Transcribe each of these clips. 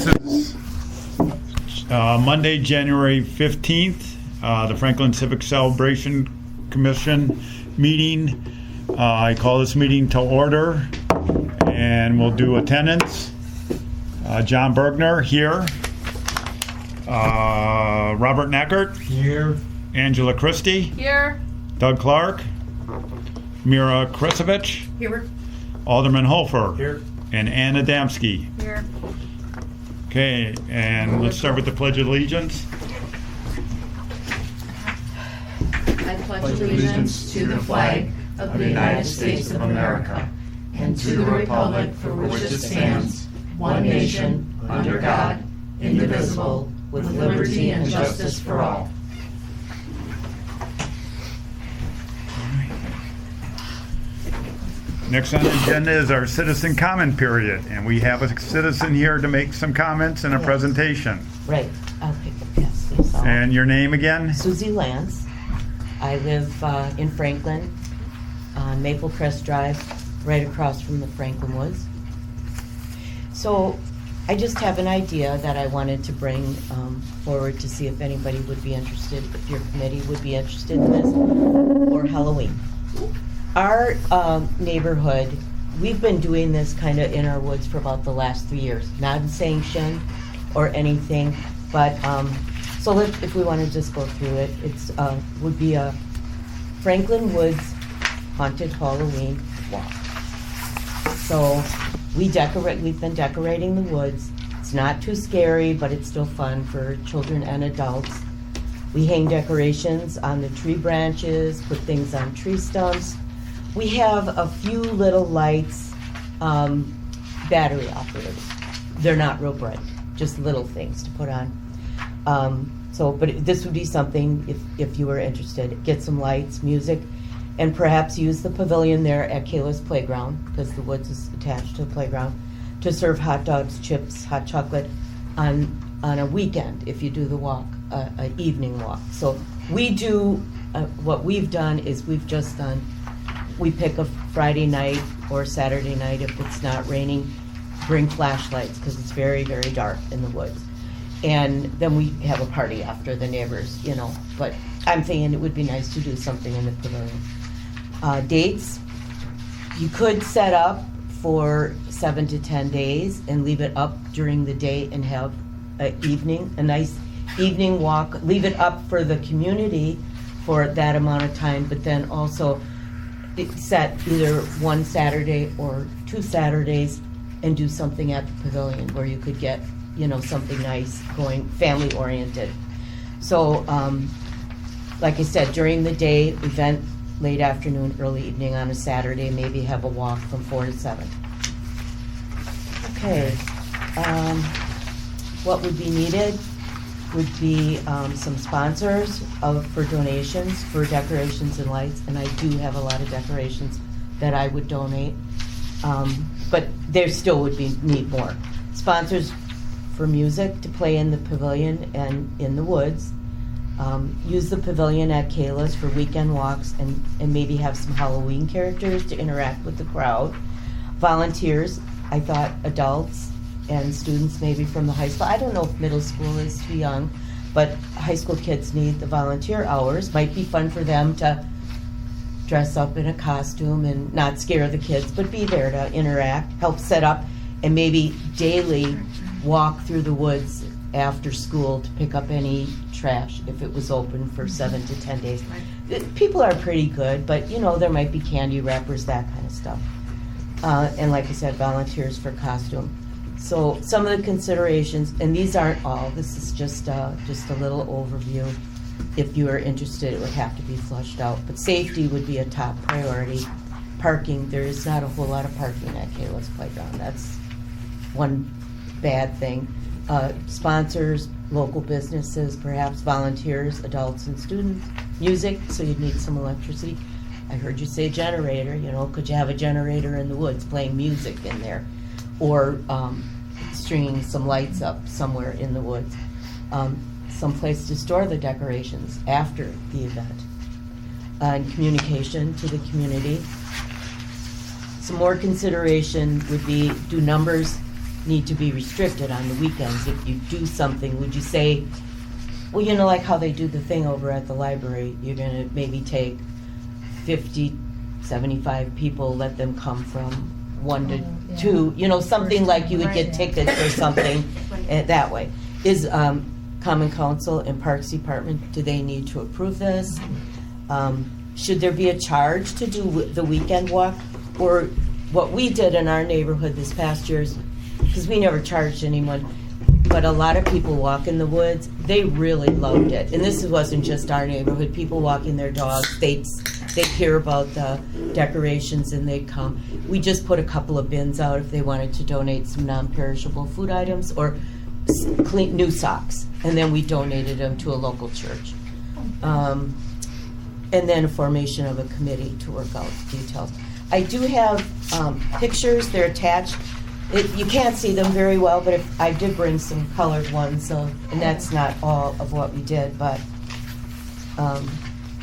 This is Monday, January 15th, the Franklin Civic Celebration Commission meeting. I call this meeting to order, and we'll do attendance. John Bergner here. Robert Neckert. Here. Angela Christie. Here. Doug Clark. Mira Krisevich. Here. Alderman Hofer. Here. And Ann Adamski. Here. Okay, and let's start with the Pledge of Allegiance. I pledge allegiance to the flag of the United States of America and to the republic for which it stands, one nation, under God, indivisible, with liberty and justice for all. Next on the agenda is our citizen comment period, and we have a citizen here to make some comments and a presentation. Right, I'll pick the pass, please. And your name again? Susie Lance. I live in Franklin, on Maple Crest Drive, right across from the Franklin Woods. So I just have an idea that I wanted to bring forward to see if anybody would be interested, if your committee would be interested in this, or Halloween. Our neighborhood, we've been doing this kind of in our woods for about the last 3 years. Not sanctioned or anything, but so if we want to just go through it, it's would be a Franklin Woods haunted Halloween walk. So we've been decorating the woods. It's not too scary, but it's still fun for children and adults. We hang decorations on the tree branches, put things on tree stumps. We have a few little lights, battery operated. They're not real bright, just little things to put on. But this would be something, if you were interested, get some lights, music, and perhaps use the pavilion there at Kayla's Playground, because the woods is attached to the playground, to serve hot dogs, chips, hot chocolate on a weekend if you do the walk, an evening walk. So we do, what we've done is we pick a Friday night or Saturday night if it's not raining, bring flashlights because it's very, very dark in the woods. And then we have a party after the neighbors, but I'm thinking it would be nice to do something in the pavilion. Dates, you could set up for 7 to 10 days and leave it up during the day and have a nice evening walk. Leave it up for the community for that amount of time, but then also set either one Saturday or 2 Saturdays and do something at the pavilion where you could get, something nice going, family oriented. So, like I said, during the day, event late afternoon, early evening on a Saturday, maybe have a walk from 4 to 7. Okay, what would be needed would be some sponsors for donations for decorations and lights, and I do have a lot of decorations that I would donate, but there still would need more. Sponsors for music to play in the pavilion and in the woods. Use the pavilion at Kayla's for weekend walks and maybe have some Halloween characters to interact with the crowd. Volunteers, I thought adults and students maybe from the high school. I don't know if middle school is too young, but high school kids need the volunteer hours. Might be fun for them to dress up in a costume and not scare the kids, but be there to interact, help set up, and maybe daily walk through the woods after school to pick up any trash if it was open for 7 to 10 days. People are pretty good, but there might be candy wrappers, that kind of stuff. And like I said, volunteers for costume. So some of the considerations, and these aren't all, this is just a little overview. If you are interested, it would have to be flushed out. But safety would be a top priority. Parking, there is not a whole lot of parking at Kayla's Playground. That's one bad thing. Sponsors, local businesses, perhaps volunteers, adults and students. Music, so you'd need some electricity. I heard you say generator, could you have a generator in the woods playing music in there? Or stringing some lights up somewhere in the woods. Some place to store the decorations after the event. And communication to the community. Some more consideration would be, do numbers need to be restricted on the weekends. If you do something, would you say, well, you know, like how they do the thing over at the library, you're gonna maybe take 50, 75 people, let them come from 1 to 2, you know, something like you would get tickets or something that way. Is Common Council and Parks Department, do they need to approve this? Should there be a charge to do the weekend walk? Or what we did in our neighborhood this past year is, because we never charged anyone, but a lot of people walk in the woods, they really loved it. And this wasn't just our neighborhood, people walking their dogs, they'd hear about the decorations and they'd come. We just put a couple of bins out if they wanted to donate some non-perishable food items or clean new socks, and then we donated them to a local church. And then a formation of a committee to work out details. I do have pictures, they're attached. You can't see them very well, but I did bring some colored ones, and that's not all of what we did, but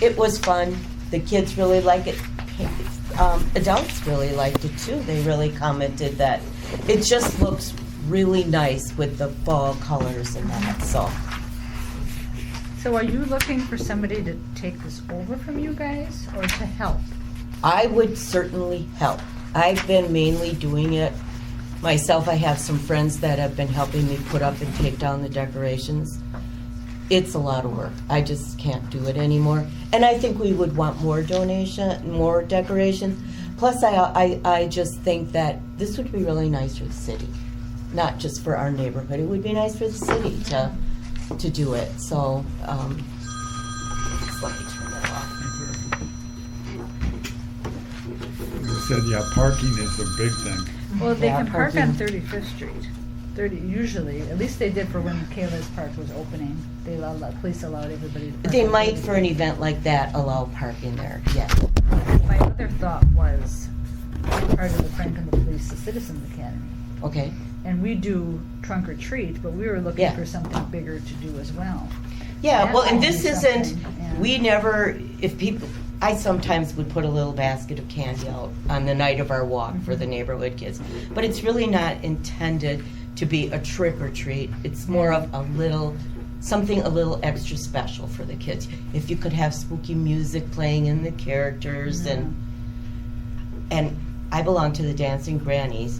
it was fun. The kids really like it. Adults really liked it too. They really commented that it just looks really nice with the fall colors and that, so. So are you looking for somebody to take this over from you guys or to help? I would certainly help. I've been mainly doing it myself. I have some friends that have been helping me put up and take down the decorations. It's a lot of work. I just can't do it anymore. And I think we would want more more decorations. Plus, I just think that this would be really nice for the city, not just for our neighborhood. It would be nice for the city to do it. So, just let me turn that off. You said, yeah, parking is the big thing. Well, they Yeah, can park on parking. 35th Street. Usually, at least they did for when Kayla's Park was opening. Police allowed everybody to park. They on might, 35th. for an event like that, allow parking there, yeah. My other thought was part of the Franklin Police Citizens Academy. Okay. And we do trunk or treat, but we were looking Yeah. for something bigger to do as well. Yeah, That well, and might this be isn't, something, yeah. we never, if people, I sometimes would put a little basket of candy out on the night of our walk for the neighborhood kids. But it's really not intended to be a trick or treat. It's more of something a little extra special for the kids. If you could have spooky music playing in the characters and I belong to the Dancing Grannies.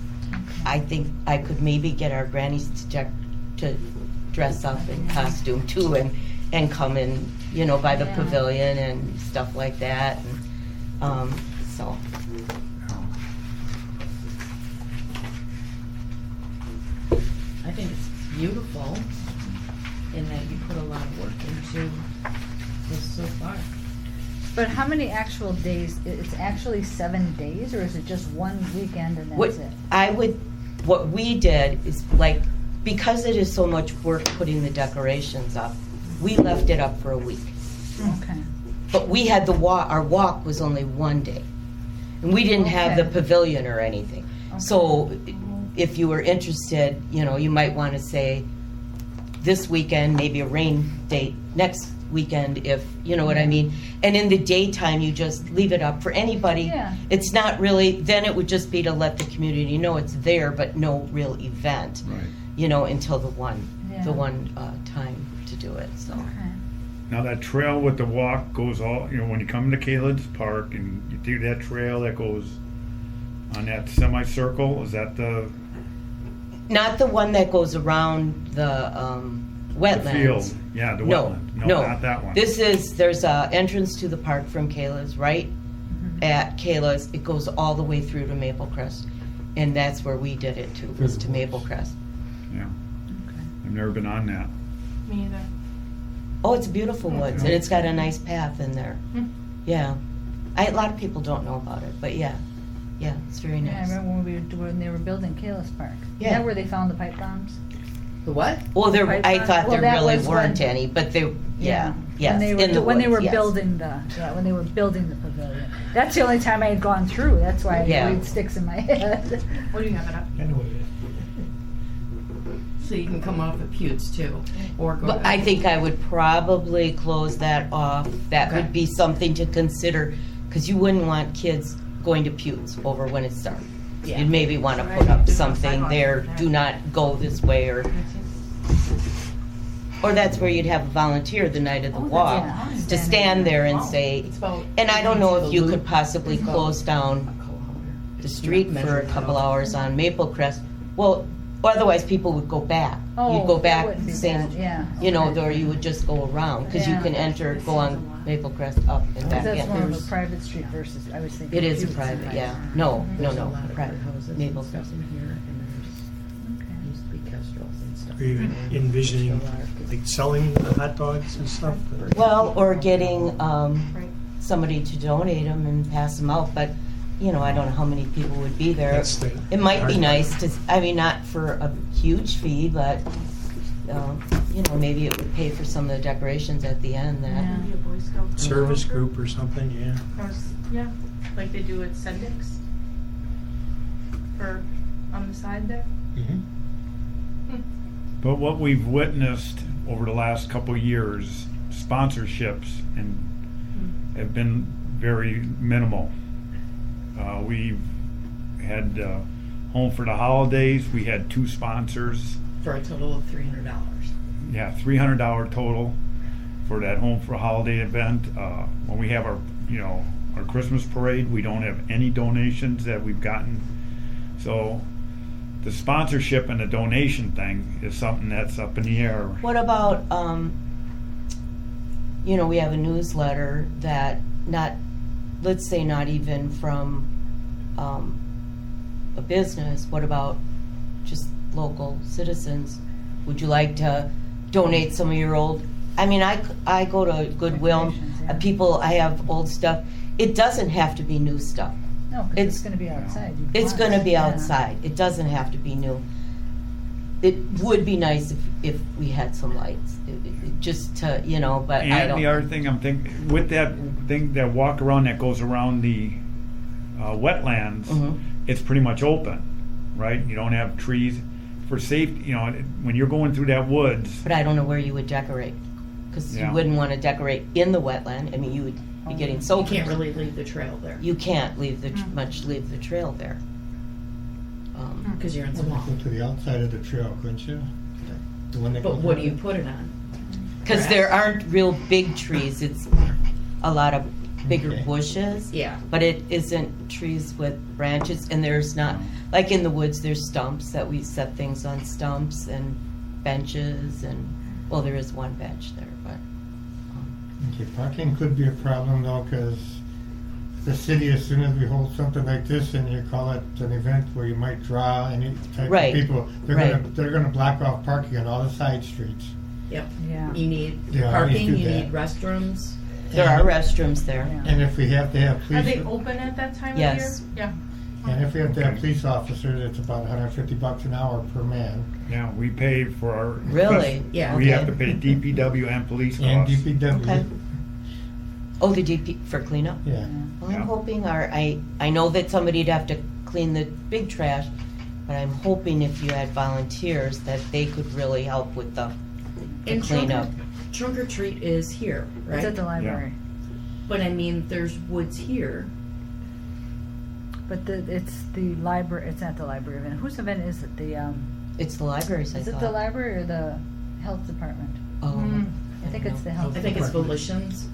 I think I could maybe get our grannies to dress up in costume too and come in, you know, by the Yeah. pavilion and stuff like that. And, so. I think it's beautiful in that you put a lot of work into this so far. But how many actual days? It's actually 7 days, or is it just one weekend and What that's it? what we did is like, because it is so much work putting the decorations up, we left it up for a week. Okay. But we had our walk was only 1 day. And we didn't have the Okay. pavilion or anything. So if you were interested, you know, you might want to say this weekend, maybe a rain date next weekend, if, you know what I mean? And in the daytime, you just leave it up for anybody. Yeah. It's not really, then it would just be to let the community know it's there, but no real event, Right. you know, until the one time to do it, so. Okay. Now that trail with the walk goes all, you know, when you come to Caleb's Park and you do that trail that goes on that semicircle, is that the Not the one that goes around the wetlands. field? Yeah, the No, wetland. no. Not that one. There's a entrance to the park from Kayla's, right? At Kayla's, it goes all the way through to Maple Crest. And that's where we did it too, was to Maple Crest. Yeah, Okay. I've never been on that. Me either. Oh, it's beautiful woods, and it's got a nice path in there. Yeah. A lot of people don't know about it, but yeah. Yeah, it's very Yeah, I nice. remember when they were building Kayla's Park. Yeah. Is that where they found the pipe bombs? The what? Well, Right, I thought well, there that really was weren't when- any, but they, yes, When they were, in the when they woods, were yes. building when they were building the pavilion. That's the only time I had gone through. That's why Yeah. it sticks in my head. What do you have it up? I know it is. So you can come off at Pewds too, or go. But I think I would probably close that off. That Okay. would be something to consider, because you wouldn't want kids going to Pewds over when it's dark. Yeah. you'd maybe want to put up something there, do not go this way, or that's where you'd have a volunteer the night of the walk yeah. to stand there and say, It's about- and I don't know if you the could loop. possibly It's about close down a kilometer. the street for Measure a it couple out. hours on Maple Crest. Well, otherwise people would go back. Oh, You'd go that back wouldn't be same, bad, yeah, you know, okay. or you would just go around, because you Yeah. can enter, go on Maple Crest up and back That's more of a in. private street versus, I was thinking. It is a Buttes private, and yeah. Heights. No, There's a no, lot of private. houses Maple and Crest. stuff in here, and there's, Okay. used to be Kestrels and stuff. Are you envisioning like selling the hot dogs and stuff? Well, or getting somebody to donate them and pass them out, but, you know, I don't know how many people would be there. That's the It might be hard nice part. to, I mean, not for a huge fee, but, you know, maybe it would pay for some of the decorations at the end Yeah. that, Maybe a Boy Scout Service group or something, yeah. Or yeah, like they do at Sendix. For on the side there. Mhm. But what we've witnessed over the last couple of years, sponsorships and have been very minimal. We've had Home for the Holidays. We had 2 sponsors. For a total of $300. Yeah, $300 total for that Home for Holiday event. When we have our, you know, our Christmas parade, we don't have any donations that we've gotten. So the sponsorship and the donation thing is something that's up in the air. what about, you know, we have a newsletter that not, let's say not even from a business, what about just local citizens? Would you like to donate some of your old, I mean, I go to Goodwill, Decorations, yeah. people, I have old stuff. It doesn't have to be new stuff. No, because It's- it's gonna be outside. You'd It's want gonna it, be yeah. outside. It doesn't have to be new. It would be nice if we had some lights, just to, you know, but I And the don't. other thing I'm thinking, with that thing, that walk around that goes around the wetlands, Mhm. it's pretty much open, right? You don't have trees. For safety, you know, when you're going through that woods, But I don't know where you would decorate, because you Yeah. wouldn't want to decorate in the wetland. I mean, you would be getting You soaked. can't really leave the trail there, You can't leave leave the trail there. because you're in Well, swamp. you go to the outside of the trail, couldn't you? The one that But goes what do you around? put it on? Because there aren't real big trees. It's a lot of bigger Okay. bushes. Yeah. But it isn't trees with branches, and there's not, like in the woods, there's stumps that we set things on, stumps and benches, and, well, there is one bench there, but, Okay, parking could be a problem though, because the city, as soon as we hold something like this and you call it an event where you might draw any type Right, of people, right. they're gonna block off parking on all the side streets. Yep. Yeah. You need Yeah, I parking, do you that. need restrooms. there are restrooms there. Yeah. And if we have to have Are police, they open at that time Yes. of year? and if we have to have police officers, it's about $150 an hour per man. yeah, we pay for our. Really? Yeah. We have Okay. to pay DPW and police And costs. DPW. Okay. Oh, the DP, for cleanup? Yeah. Well, Yeah. I'm hoping I know that somebody'd have to clean the big trash, but I'm hoping if you had volunteers that they could really help with the And cleanup. Trunk or treat is here, It's at the right? library. But I mean, there's woods here. But it's the library, it's not the library event. Whose event is it? It's the libraries, I Is it thought. the library or the health department? Oh, Mm. I think it's the health I think it's department. Volitions.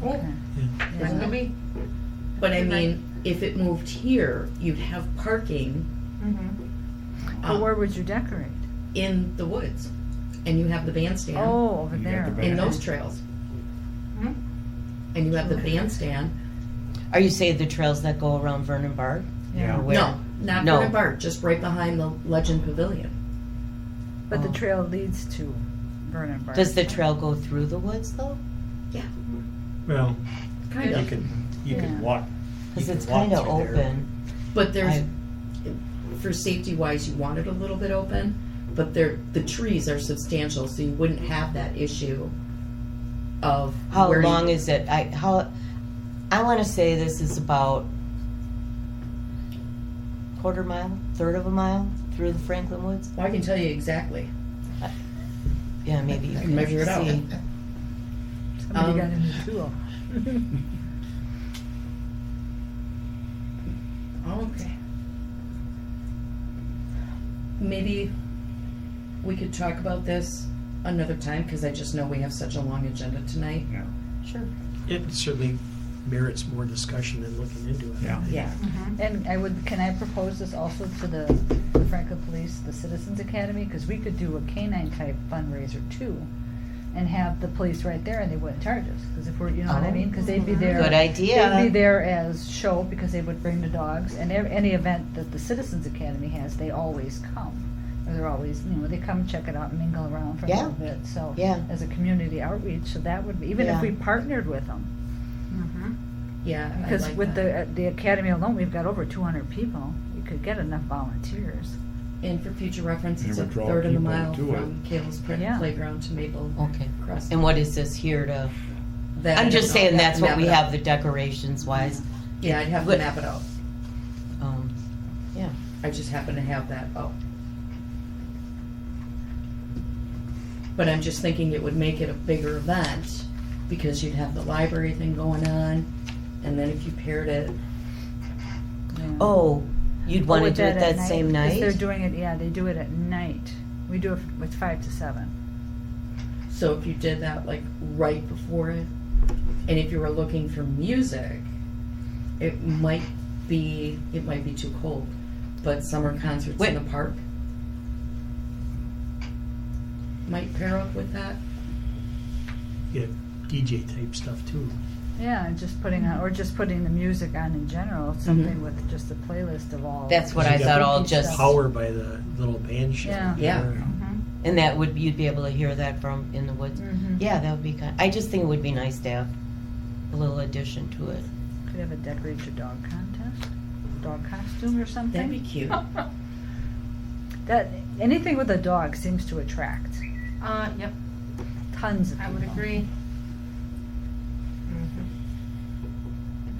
Oh, Okay. that Yeah. could be. But I Good night. mean, if it moved here, you'd have parking But where would you decorate? in the woods. And you have the bandstand Oh, over You got there. the in band. those trails. Mhm. And you have the bandstand. Are you saying the trails that go around Vernon Park? Yeah. Or where? No, not No. Vernon Park, just right behind the Legend Pavilion. But the Oh. trail leads to Vernon Park. Does the trail go through the woods though? Well, Kind you of. can, you Yeah. can walk. Because you it's can walk kind of through there. open. But there's, I- for safety wise, you want it a little bit open, but the trees are substantial, so you wouldn't have that issue of How where long you, is it? I want to say this is about quarter mile, third of a mile through the Franklin Woods. Well, I can tell you exactly. Yeah, maybe you I can can measure it out. see. Somebody Um, got a new tool. Okay. maybe we could talk about this another time, because I just know we have such a long agenda tonight. Yeah. Sure. It certainly merits more discussion and looking into it. Yeah. Yeah. And can I propose this also to the Franklin Police, the Citizens Academy? Because we could do a canine type fundraiser too, and have the police right there, and they wouldn't charge us. Because if we're, you know what I mean? Because they'd be there. Good idea. They'd be there as show, because they would bring the dogs. And any event that the Citizens Academy has, they always come. Or they're always, you know, they come check it out and mingle around for a Yeah. little bit. So Yeah. as a community outreach, so that would be, even if Yeah. we partnered with them. Yeah, I Because like with that. the academy alone, we've got over 200 people. We could get enough volunteers. And for future reference, And it's it a would draw third of the people mile to it. from Kale's Yeah. playground to Maple. Okay. Crest. And what is this here to? That I I'm don't just know. saying I'd that's to what map we it out. have the decorations wise. Yeah, I'd have to What- map it out. Yeah. I just happen to have that up. But I'm just thinking it would make it a bigger event, because you'd have the library thing going on, and then if you paired it, Yeah. Oh, you'd want to with do it at that same 'cause night? they're doing it, yeah, they do it at night. We do it with 5 to 7. so if you did that like right before it, and if you were looking for music, it might be too cold, but summer concerts Wait. in the park might pair up with that. Yeah, DJ type stuff too. Yeah, and just putting on, or just putting the music on in general, something with just a playlist of all. That's what You I got thought. All spooky just stuff. Power by the little band shell. Yeah. Yeah. and that would you'd be able to hear that from in the woods. Mhm. Yeah, that would be kind. I just think it would be nice to have a little addition to it. Could have a decorate your dog contest, dog costume or something. That'd be cute. That anything with a dog seems to attract Yep, tons of I people. would agree.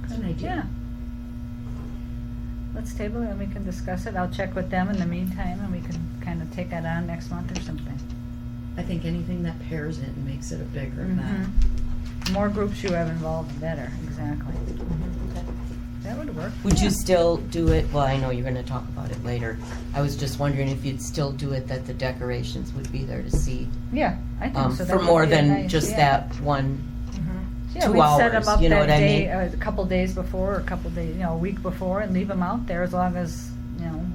That's an idea. Yeah. Let's table it and we can discuss it. I'll check with them in the meantime, and we can kind of take that on next month or something. I think anything that pairs it and makes it a bigger event. The more groups you have involved, the better. Exactly. That would work. Would Yeah. you still do it? Well, I know you're going to talk about it later. I was just wondering if you'd still do it, that the decorations would be there to see Yeah, I think so. That for would more be a than nice- just yeah. that one. Yeah, 2 we'd set hours, them up you know that what I day, mean? a couple days before, or a couple days, a week before, and leave them out there as long as,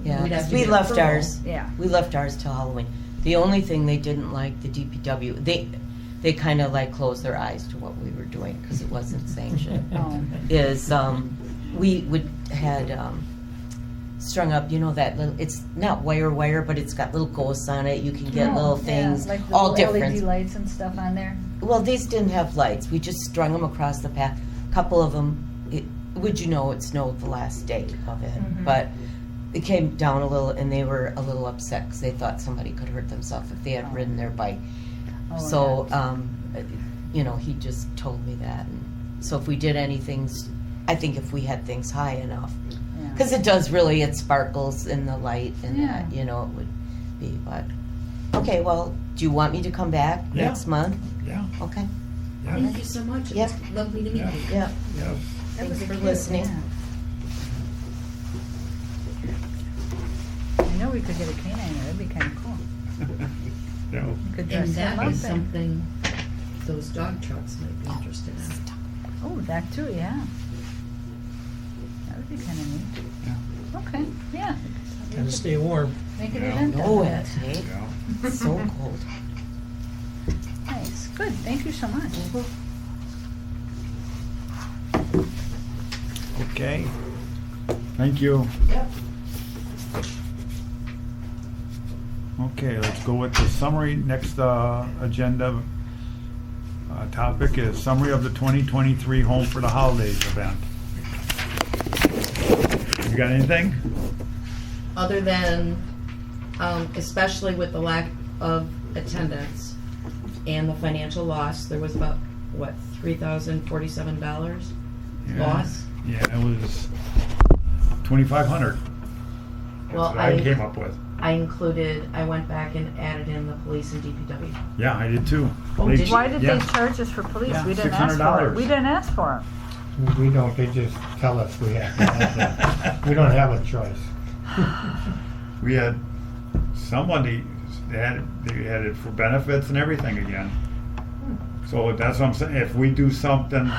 Yeah, We'd have to we get left approval. ours. Yeah. We left ours till Halloween. The only thing they didn't like, the DPW, they kind of like closed their eyes to what we were doing because it wasn't sanctioned. Oh. Is we had strung up, that little, it's not wire, but it's got little ghosts on it. You can get Oh, little yeah, things, like the all little different. LED lights and stuff on there. Well, these didn't have lights. We just strung them across the path. A couple of them, it snowed the last day of it. Mhm. But it came down a little, and they were a little upset because they thought somebody could hurt themselves if they had Oh. ridden their bike. Oh, So, yeah. he just told me that. And so if we did anything, I think if we had things high enough, Yeah. because it does really, it sparkles in the light and Yeah. that, it would be. But, okay, well, do you want me to come back Yeah. next month? Yeah. Okay, Yeah. Thank you so much. It Yep. was lovely to meet Yeah. you. yeah. Yeah. That Thanks would be for cute, listening. yeah. I know we could get a canine there. That'd be kind of cool. Yeah. We could dress And them that up. is and- something those dog trucks might be interested in. Oh, that too, yeah. That would be kind of neat. Yeah. Okay, yeah. We Gotta could stay warm. Make an Yeah. event No, out of it, it. hey? Yeah. It's so cold. Nice, good. Thank you so much. Okay. Thank you. Yep. Okay, let's go with the summary. Next agenda topic is summary of the 2023 Home for the Holidays event. You got anything? Other than, especially with the lack of attendance and the financial loss, there was about, $3,047 loss? Yeah, it was 2,500. That's Well, what I came up with. I went back and added in the police and DPW. Yeah, I did too. Oh, They- did you? Why did yeah. they charge us for police? Yeah, We didn't ask for $600. it. We didn't ask for it. We don't, they just tell us we have to have them. We don't have a choice. We had somebody they had it for benefits and everything again. So that's what I'm saying. If we do something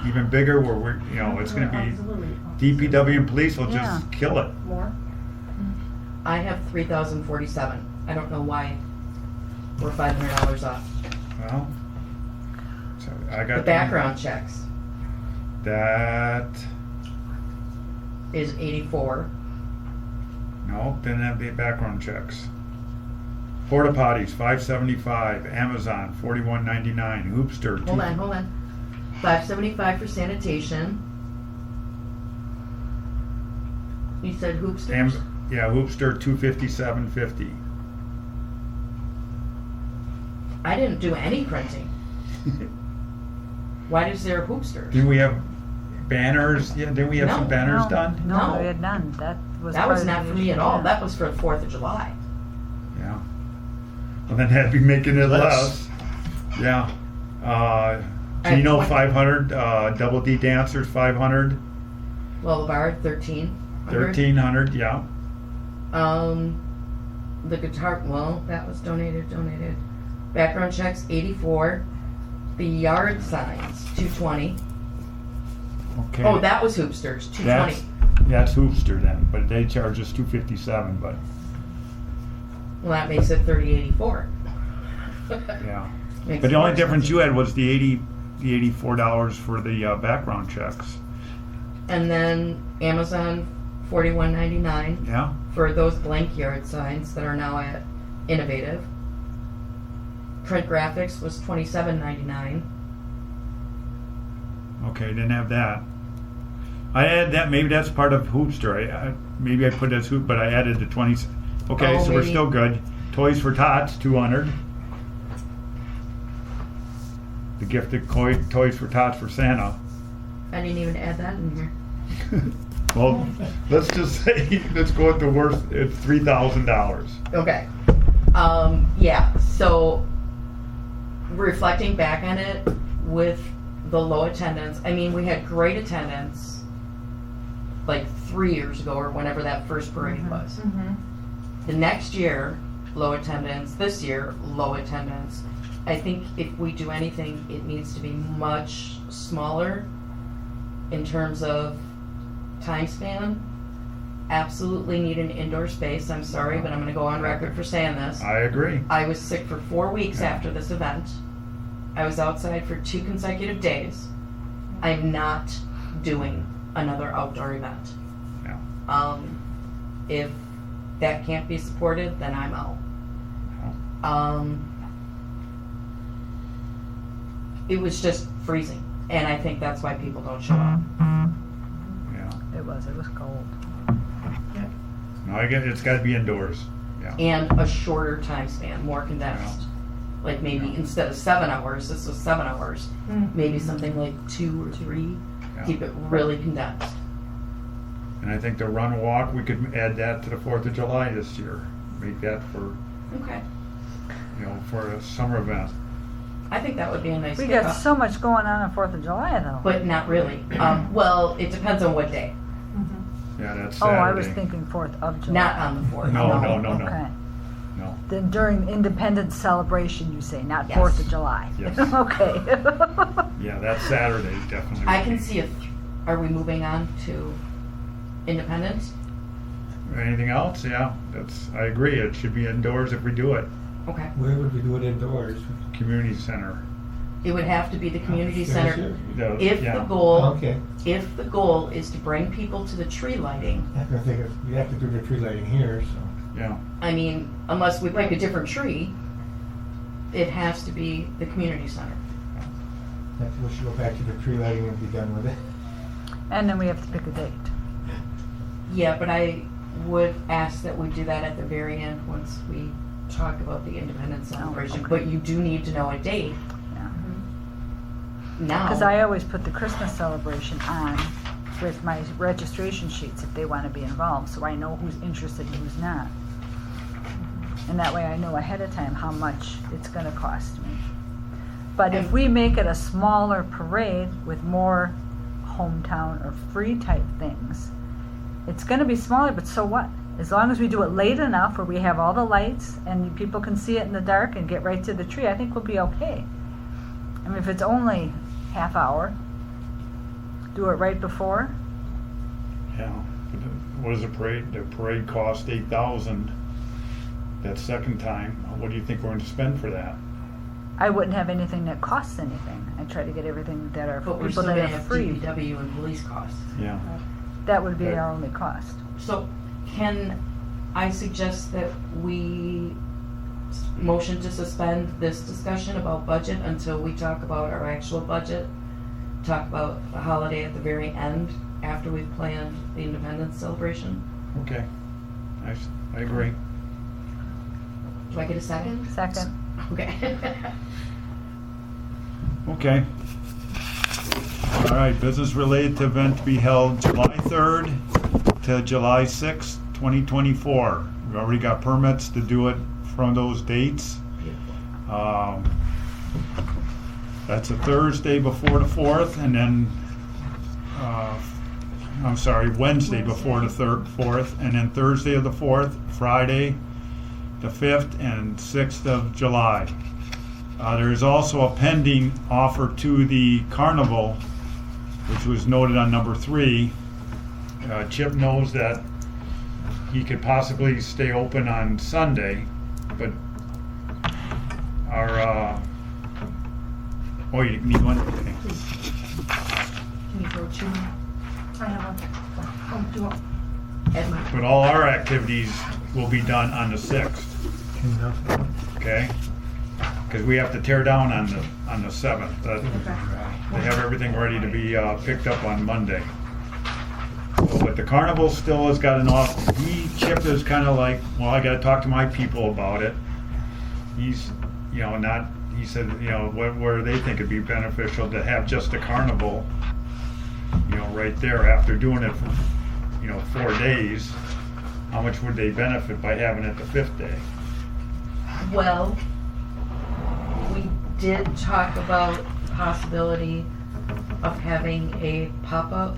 even bigger, where we're, you know, it's going to be DPW and police will Yeah. just kill it. More? I have 3,047. I don't know why we're $500 off. Well, so I got The background checks that. is 84. No, didn't have the background checks. Porta potties, $5.75. Amazon, $41.99. Hoopster, Hold on. 575 for sanitation. You said hoopsters? Yeah, Hoopster, $257.50. I didn't do any printing. Why is there hoopsters? Did we have banners? Yeah, did we have some No, banners done? No, No. we had none. That was That part was of not the for me issue, at all. yeah. That was for the 4th of July. Yeah. Well, then that'd be making it Less. less. Yeah. I Keno, have 500. Double D dancers, 500. Boulevard, 13. 1,300. Yeah. The guitar, well, that was donated. Background checks, 84. The yard signs, 220. Okay. Oh, that was hoopsters, 220. That's Hoopster then, but they charge us $257. But Well, that makes it 3084. yeah. Makes But it the only more difference you expensive. had was the $84 for the background checks. And then Amazon, $41.99 Yeah. for those blank yard signs that are now at Innovative. Print graphics was $27.99. Okay, didn't have that. I added that. Maybe that's part of Hoopster. Maybe I put it as Hoop, but I added the 20. Okay, Oh, so we're maybe. still good. Toys for Tots, 200. The gifted toys for Tots for Santa. I didn't even add that in here. Well, let's just say, let's go with the worst. It's $3,000. Okay. Yeah, so reflecting back on it with the low attendance, I mean, we had great attendance like 3 years ago or whenever that first parade was. Mm-hmm. The next year, low attendance. This year, low attendance. I think if we do anything, it needs to be much smaller in terms of time span. Absolutely need an indoor space. I'm sorry, but I'm going to go on record for saying this. I agree. I was sick for 4 weeks after this event. I was outside for 2 consecutive days. I'm not doing another outdoor event. Yeah. If that can't be supported, then I'm out. It was just freezing, and I think that's why people don't show up. Yeah. It was cold. No, it's got to be indoors. Yeah. And a shorter time span, more condensed. Like maybe instead of 7 hours, this was 7 hours. Maybe something like 2 or 3. Yeah. Keep it really condensed. And I think the run walk, we could add that to the 4th of July this year. Make that for, Okay. for a summer event. I think that would be a nice We kickoff. got so much going on 4th of July, though. But not really. Well, it depends on what day. Yeah, that's Oh, Saturday. I was thinking 4th of July. Not on the 4th. No. Okay. No. Then during Independence celebration, you say, not Yes. 4th of July. Yes. Okay. Yeah, that's Saturday, definitely. I can see if. Are we moving on to Independence? Anything else? Yeah, I agree. It should be indoors if we do it. Okay. Where would we do it indoors? Community center. It would have to be the community center. If Yeah. the goal, Okay. if the goal is to bring people to the tree lighting, I don't think we have to do the tree lighting here, so. Yeah. I mean, unless we pick a different tree, it has to be the community center. We should go back to the tree lighting and be done with it. And then we have to pick a date. Yeah, but I would ask that we do that at the very end once we talk about the Independence celebration. okay. But you do need to know a date Yeah. now. Because I always put the Christmas celebration on with my registration sheets if they want to be involved, so I know who's interested and who's not. And that way I know ahead of time how much it's going to cost me. But if we make it a smaller parade with more hometown or free type things, it's going to be smaller, but so what? As long as we do it late enough where we have all the lights and people can see it in the dark and get right to the tree, I think we'll be okay. I mean, if it's only half hour, do it right before. Yeah. What is the parade? The parade cost $8,000. That second time. What do you think we're going to spend for that? I wouldn't have anything that costs anything. I try to get everything that are But we're people still that gonna are have free. DPW and police costs. Yeah. That would be Okay. our only cost. So can I suggest that we motion to suspend this discussion about budget until we talk about our actual budget? Talk about the holiday at the very end, after we've planned the Independence celebration? Okay. I agree. Do I get a second? Second. Okay. Okay. All right, business related to event to be held July 3rd to July 6th, 2024. We already got permits to do it from those dates. That's a Thursday before the 4th, and then, Wednesday before the 4th, and then Thursday of the 4th, Friday the 5th, and 6th of July. There is also a pending offer to the carnival, which was noted on number 3. Chip knows that he could possibly stay open on Sunday, but our, oh, you need one? Okay. Can you throw two I have a, oh, do you want? at my, But all our activities will be done on the 6th, okay? Because we have to tear down on the 7th. They have everything ready to be picked up on Monday. So, but the carnival still has got an offer. Chip is kind of like, well, I got to talk to my people about it. He's, not. He said, where they think it'd be beneficial to have just a carnival, right there after doing it for, 4 days. How much would they benefit by having it the 5th day? well, we did talk about the possibility of having a pop-up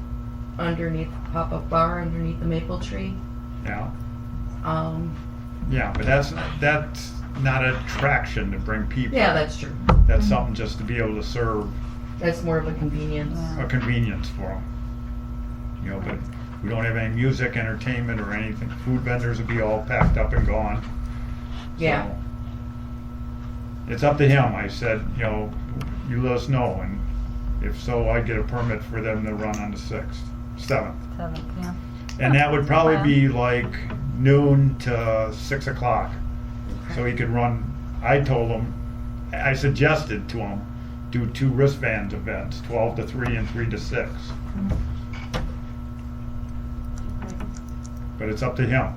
bar underneath the maple tree. Yeah. Um, Yeah, but that's not an attraction to bring people. yeah, that's true. That's something just to be able to serve That's more of a convenience. a convenience for them. But we don't have any music, entertainment, or anything. Food vendors will be all packed up and gone. Yeah. So, it's up to him. I said, you let us know, and if so, I'd get a permit for them to run on the 7th. 7th, yeah. And that would probably be like noon to 6 o'clock. So he could run, I suggested to him, do 2 wristband events, 12 to 3 and 3 to 6. But it's up to him.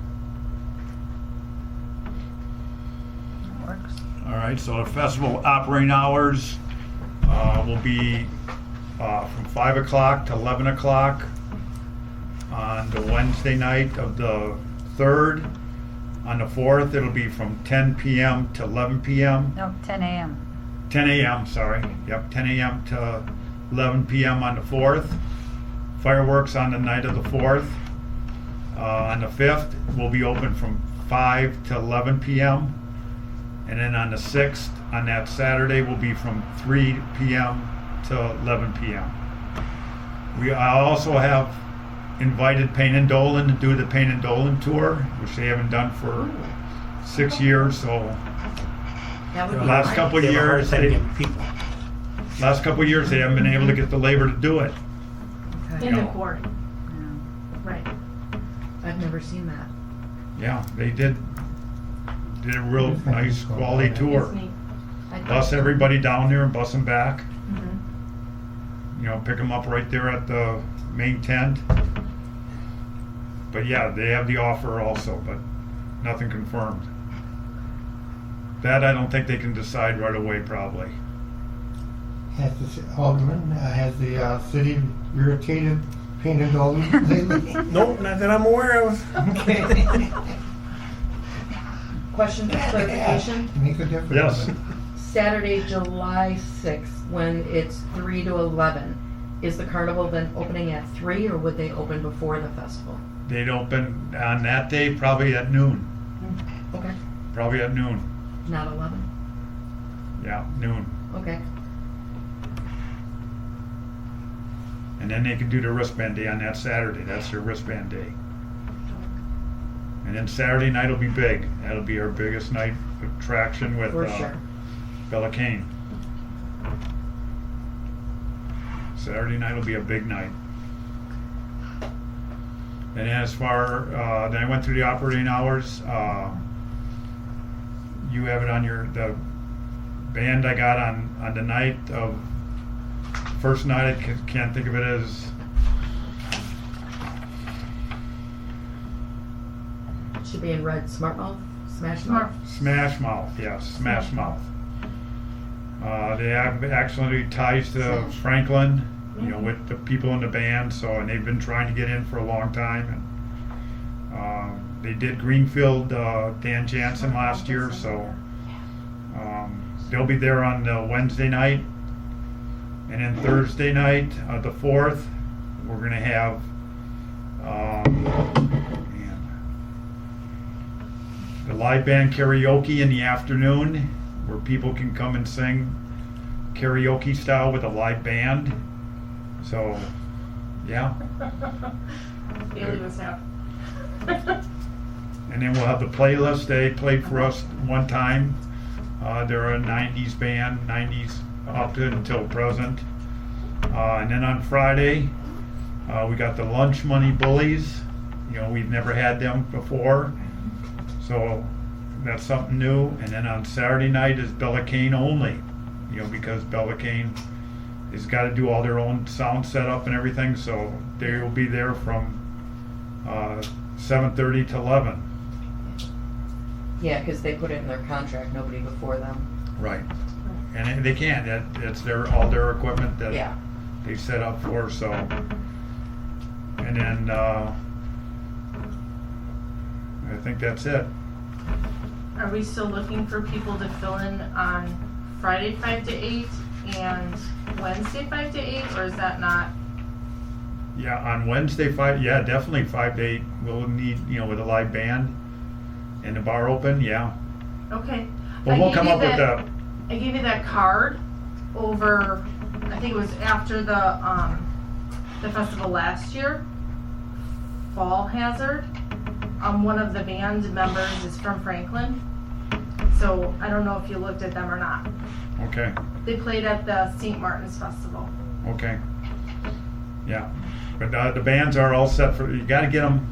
That works. All right, so the festival operating hours will be from 5 o'clock to 11 o'clock on the Wednesday night of the 3rd. On the 4th, it'll be from 10 p.m. to 11 p.m. No, 10 a.m. 10 a.m., sorry. Yep, 10 a.m. to 11 p.m. on the 4th. Fireworks on the night of the 4th. On the 5th, we'll be open from 5 to 11 p.m. And then on the 6th, on that Saturday, will be from 3 p.m. to 11 p.m. I also have invited Payne and Dolan to do the Payne and Dolan tour, which they haven't done for 6 years. So That would be last great. couple of They have a hard years, time they getting people. haven't been able to get the labor to do it. Okay. In the No. quarry, right. I've never seen that. Yeah, they did a real nice quality It's tour. neat. Bus everybody down there and bus them back. Mhm. Pick them up right there at the main tent. But yeah, they have the offer also, but nothing confirmed. That I don't think they can decide right away, probably. Has the city irritated Payne and Dolan lately? Nope, not that I'm aware of. Okay. Question for clarification? Make a difference. Yes. Saturday, July 6th, when it's 3 to 11, is the carnival then opening at 3, or would they open before the festival? They'd open on that day probably at noon. Okay. Probably at noon. Not 11? Yeah, noon. Okay. And then they can do the wristband day on that Saturday. That's their wristband day. And then Saturday night will be big. That'll be our biggest night attraction with For sure. Bella Cane. Saturday night will be a big night. And as far, then I went through the operating hours. You have it on the band I got on the night of, first night, I can't think of it as, Should be in red. Smart Mouth? Smash Mouth? Smash Mouth, yes, Smash Mouth. They have actually ties to Franklin, with the people in the band, and they've been trying to get in for a long time. And they did Greenfield, Dan Jansen last year, so they'll be there on Wednesday night. And then Thursday night, the 4th, we're going to have the live band karaoke in the afternoon, where people can come and sing karaoke style with a live band. So, yeah. Bailey was happy. And then we'll have the playlist. They played for us one time. They're a 90s band, 90s up to until present. And then on Friday, we got the Lunch Money Bullies. We've never had them before. So that's something new. And then on Saturday night is Bella Cane only, because Bella Cane has got to do all their own sound setup and everything. So they will be there from 7:30 to 11. Yeah, because they put it in their contract, nobody before them. Right. And they can't. It's all their equipment that Yeah. they set up for. So, and then I think that's it. Are we still looking for people to fill in on Friday 5 to 8 and Wednesday 5 to 8, or is that not? Yeah, on Wednesday, 5. Yeah, definitely 5 to 8. We'll need, with a live band and the bar open. Yeah, Okay. but we'll come up with I gave you that card over, I think it was after the festival last year. Fall Hazard. One of the band members is from Franklin. So I don't know if you looked at them or not. Okay. They played at the St. Martin's Festival. Okay. Yeah, but the bands are all set for. You got to get them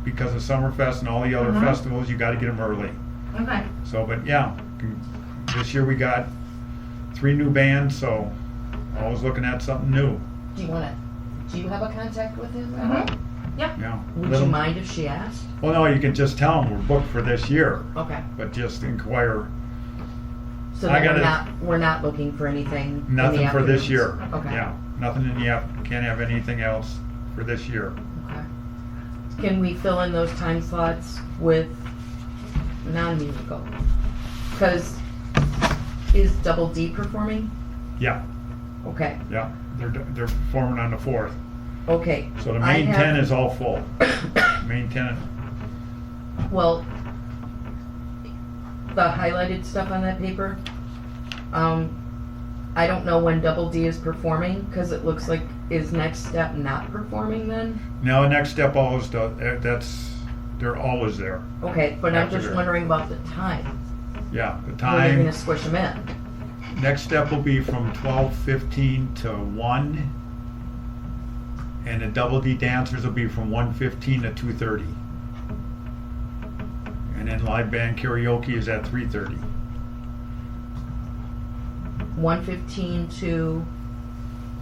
because of Summerfest and all the other festivals. You got to get them early. Okay. So, but yeah, this year we got 3 new bands. So, always looking at something new. Do you have a contact with him? Yeah. Would Let you 'em- mind if she asked? Well, no, you can just tell them we're booked for this year, Okay. but just inquire. So I then gotta- we're not looking for anything. in the Nothing for this afternoons. year. Okay. Yeah, nothing in the can't have anything else for this year. Okay. Can we fill in those time slots with non-musical? Because is Double D performing? Yeah, Okay. yeah, they're performing on the 4th. Okay. So the I main have- 10 is all full. Main 10. Well, the highlighted stuff on that paper, I don't know when Double D is performing, because it looks like, is Next Step not performing then? No, Next Step always does. They're always there. Okay, but I'm After just there. wondering about the time. Yeah, the When you're time. gonna squish them in. Next Step will be from 12:15 to 1. And the Double D dancers will be from 1:15 to 2:30. And then live band karaoke is at 3:30. 1:15 to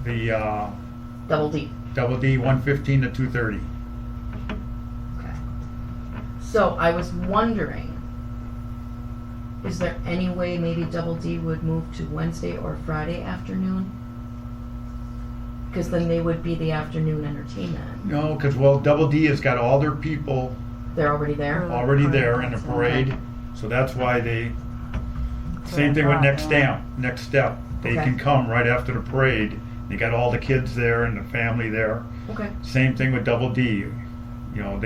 The Double D. Double D 1:15 to 2:30. Okay. So I was wondering, is there any way maybe Double D would move to Wednesday or Friday afternoon? Because then they would be the afternoon entertainment. No, because Double D has got all their people They're already there? already there in the parade, so that's why they. Same thing with Next Step. They Okay. can come right after the parade. They got all the kids there and the family there. Okay. Same thing with Double D. you know,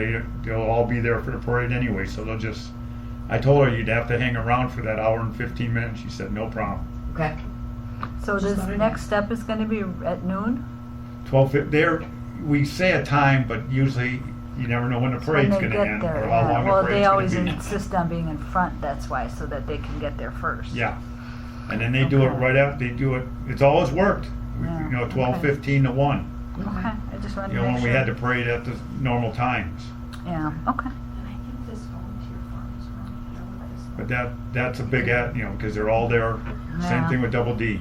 they'll all be there for the parade anyway, so they'll just, I told her you'd have to hang around for that hour and 15 minutes. She said, no problem. Okay. So Just this let her know. next step is gonna be at noon? 12, there, we say a time, but usually you never know when the When parade's they gonna get end, there, or how yeah. long the Well, parade's they always gonna be. insist on being in front, that's why, so that they can get there first. Yeah, and then they do it Okay. right after, they do it, it's always worked. Yeah, You know, 12:15 okay. to 1, Okay, I just wanted you to know, make when sure. we had the parade at the normal times. Yeah, okay. And I think this volunteer farms around here with this. But that's a big, you know, because they're all there, same Yeah. thing with Double D.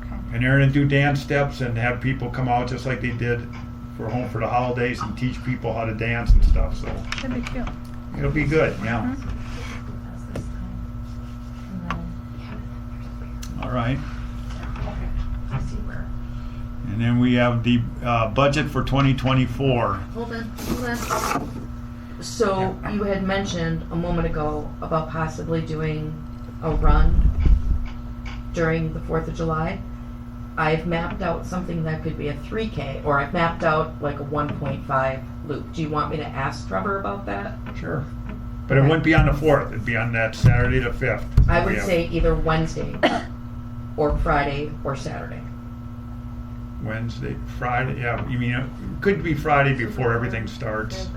Okay. And they're gonna do dance steps and have people come out just like they did for Home for the Holidays and teach people how to dance and stuff, so That'd be cute. it'll be good, yeah. All right, I see where. and then we have the budget for 2024. Hold on. So you had mentioned a moment ago about possibly doing a run during the 4th of July. I've mapped out something that could be a 3K, or I've mapped out like a 1.5 loop. Do you want me to ask Trevor about that? Sure. But it wouldn't be on the 4th, it'd be on that Saturday the 5th. I We would have say either Wednesday or Friday or Saturday. Wednesday, Friday, yeah, you mean, it could be Friday before everything starts,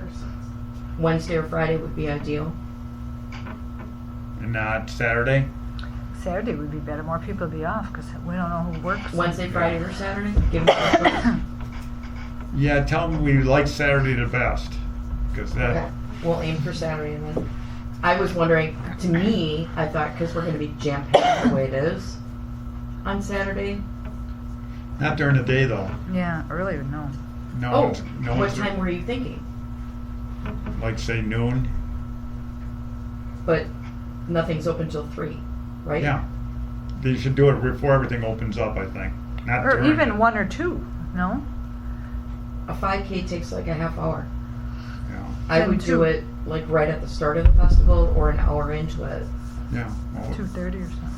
Wednesday or Friday would be ideal. and not Saturday? Saturday would be better, more people would be off, because we don't know who works. Wednesday, Friday, or Saturday? Give me a choice. Yeah, tell them we like Saturday the best, because Okay, that, we'll aim for Saturday then. I was wondering, to me, I thought because we're going to be jam-packed the way it is on Saturday. not during the day though. Yeah, earlier, no. No, Oh, one's- no what one's, time were you thinking? like say noon, But nothing's open till 3, right? yeah. They should do it before everything opens up, I think, not Or during. even 1 or 2, no? A 5K takes like a half hour. Yeah, I Then would do 2. it like right at the start of the festival or an hour into it. yeah. Well, 2:30 or something.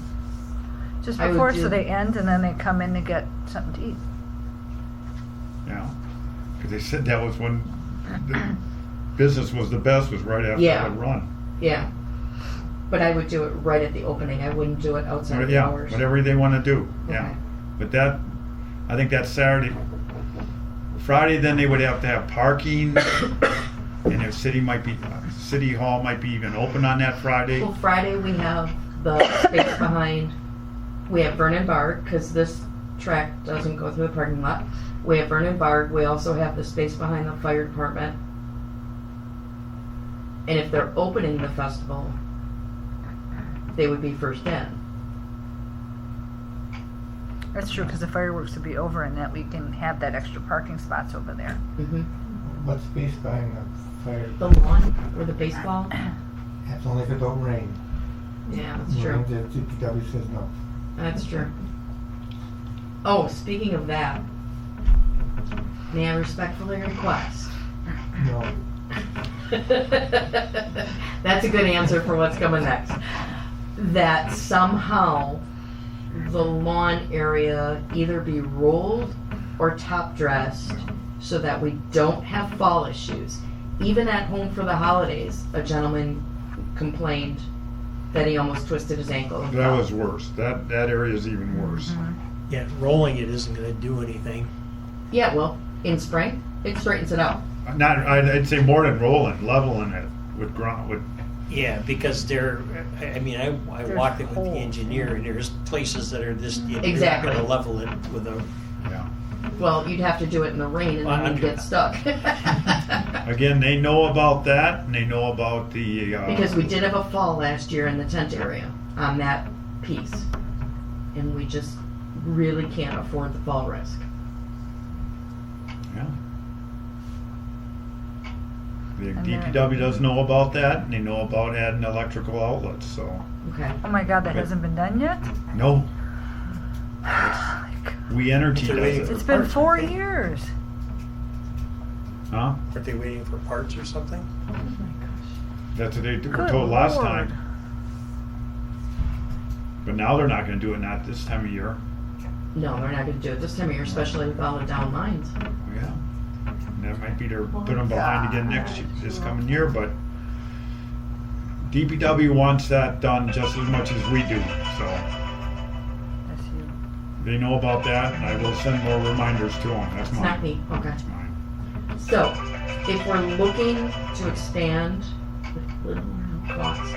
Just I would before, do- so they end, and then they come in to get something to eat. yeah, because they said that was when the business was the best, was right after Yeah. the run. Yeah. But I would do it right at the opening. I wouldn't do it outside of the Yeah, hours. whatever they want to do, yeah. Okay. But that, I think that's Saturday. Friday, then they would have to have parking, and if City Hall might be even open on that Friday. Well, Friday we have the space behind, we have Vernon Bard, because this track doesn't go through the parking lot. We have Vernon Bard, we also have the space behind the fire department. And if they're opening the festival, they would be first in. That's true, because the fireworks would be over, and that we can have that extra parking spots over there. Mm-hmm. What's space behind the fire? The lawn or the baseball? That's only if it don't rain. Yeah, that's true. Rain, the DPW says no. That's true. Oh, speaking of that, may I respectfully request? No. That's a good answer for what's coming next. That somehow the lawn area either be rolled or top dressed so that we don't have fall issues. Even at Home for the Holidays, a gentleman complained that he almost twisted his ankle. and That fell. was worse. That area is even worse. Yeah, rolling it isn't gonna do anything. Yeah, well, in spring, it straightens it out. Not, I'd say more than rolling, leveling it with ground, with, Yeah, because I There's walked it with the holes. engineer, and there's places that are just, you're not Exactly. gonna level it with a, yeah. Well, you'd have to do it in the rain and Well, then you'd get stuck. Again, they know about that, and they know about the, Because we did have a fall last year in the tent area on that piece. And we just really can't afford the fall risk. yeah. The And DPW does know about that, and they know about adding electrical outlets, so, Okay. Oh my God, that hasn't been done yet? no, Like, We Energy They're waiting does for it. it's been parts, 4 aren't they? years. Huh? Aren't they waiting for parts or something? That's what they were Good told last Lord. time. But now they're not gonna do it, not this time of year. No, they're not gonna do it this time of year, especially with all the down lines. Yeah. that might be their put them behind again this coming year, but DPW wants that done just as much as we do, so That's you. they know about that, and I will send more reminders to them. That's It's not mine. me, okay. That's mine. So, if we're looking to expand with little or no cost,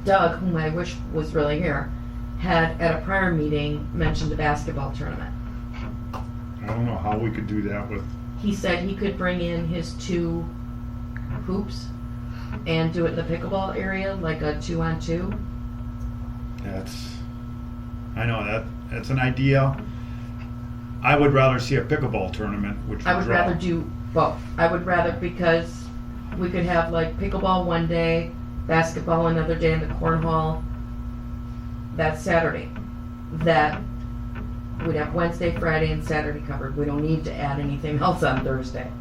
Doug, whom I wish was really here, had at a prior meeting mentioned a basketball tournament. I don't know how we could do that with, He said he could bring in his 2 hoops and do it in the pickleball area, like a 2-on-2. I know that's an idea. I would rather see a pickleball tournament, which I would would draw. rather do both. I would rather, because we could have like pickleball one day, basketball another day, and the cornhole that Saturday. That we'd have Wednesday, Friday, and Saturday covered. We don't need to add anything else on Thursday.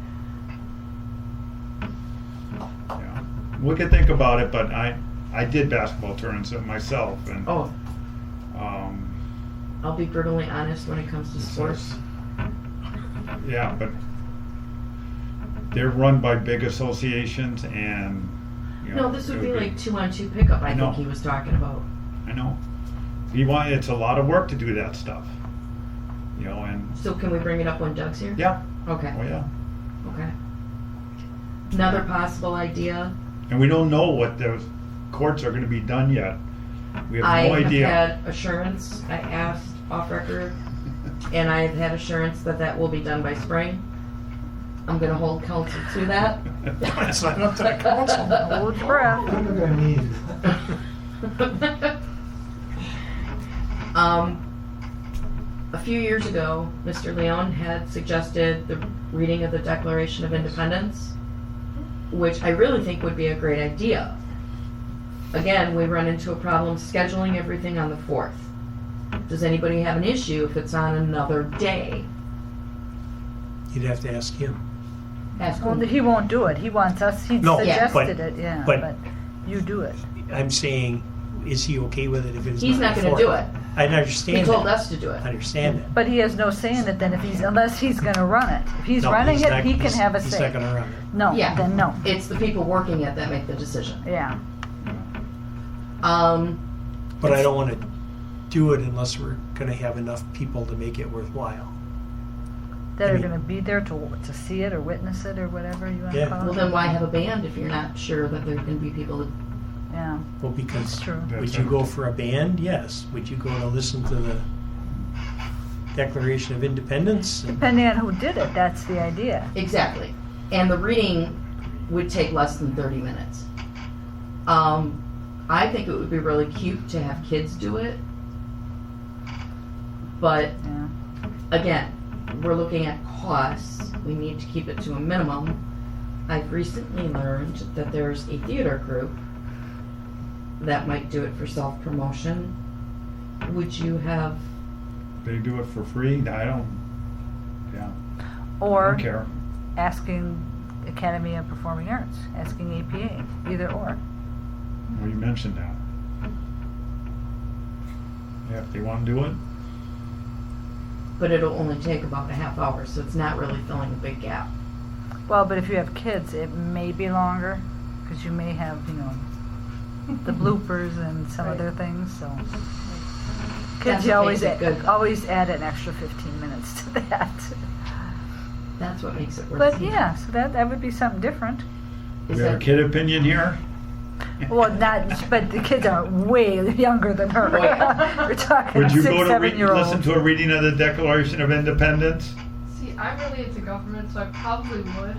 Yeah. We could think about it, but I did basketball tournaments myself, and Oh, um, I'll be brutally honest when it comes to sports. yeah, but they're run by big associations, and you know, No, this would it be like 2-on-2 pickup. I I know. think he was talking about. I know. It's a lot of work to do that stuff, you know, and So can we bring it up when Doug's here? yeah, Okay. oh yeah, Okay. Another possible idea. and we don't know what those courts are going to be done yet. We have I no idea. have had assurance. I asked off record, and I've had assurance that will be done by spring. I'm going to hold counsel to that. It's not up to the council. Hold your breath. What are we gonna need? A few years ago, Mr. Leon had suggested the reading of the Declaration of Independence, which I really think would be a great idea. Again, we run into a problem scheduling everything on the 4th. Does anybody have an issue if it's on another day? You'd have to ask him. Ask Well, him. he won't do it. He wants us, he No, yeah, suggested it, yeah, but- but you do it. I'm saying, is he okay with it if it's He's not going to do it. I He understand told that. us to do it. I understand that. But he has no say in it then unless he's gonna run it. If he's No, running it, not- he can he's- have a He's say. not gonna run it. No, Yeah. then no, It's the people working it that make the decision. yeah. But I don't wanna do it unless we're gonna have enough people to make it worthwhile. That I are mean- gonna be there to see it or witness it or whatever you wanna Yeah. call it. Well, then why have a band if you're not sure that there's going to be people that... Yeah, Well, because, that's true. would you go for a band? Yes. Would you go to listen to the Declaration of Independence? Depending on who did it, that's the idea. Exactly. And the reading would take less than 30 minutes. I think it would be really cute to have kids do it. But Yeah. again, we're looking at costs. We need to keep it to a minimum. I've recently learned that there's a theater group that might do it for self-promotion. Would you have... They do it for free. I don't. Yeah. I Or don't care. asking Academy of Performing Arts, asking APA, either or. Well, you mentioned that. Yeah, if they want to do it. But it'll only take about a half hour, so it's not really filling a big gap. Well, but if you have kids, it may be longer, because you may have, the bloopers and some Right. other things, so. That's Kids, you what always makes it good. always add an extra 15 minutes to that. That's what makes it worth But seeing. yeah, so that would be something different. Is We have a that- kid opinion here. Well, but the kids are way younger than her. Oh, yeah. We're talking Would you 6, go to 7-year-olds. listen to a reading of the Declaration of Independence? See, I'm really into government, so I probably would.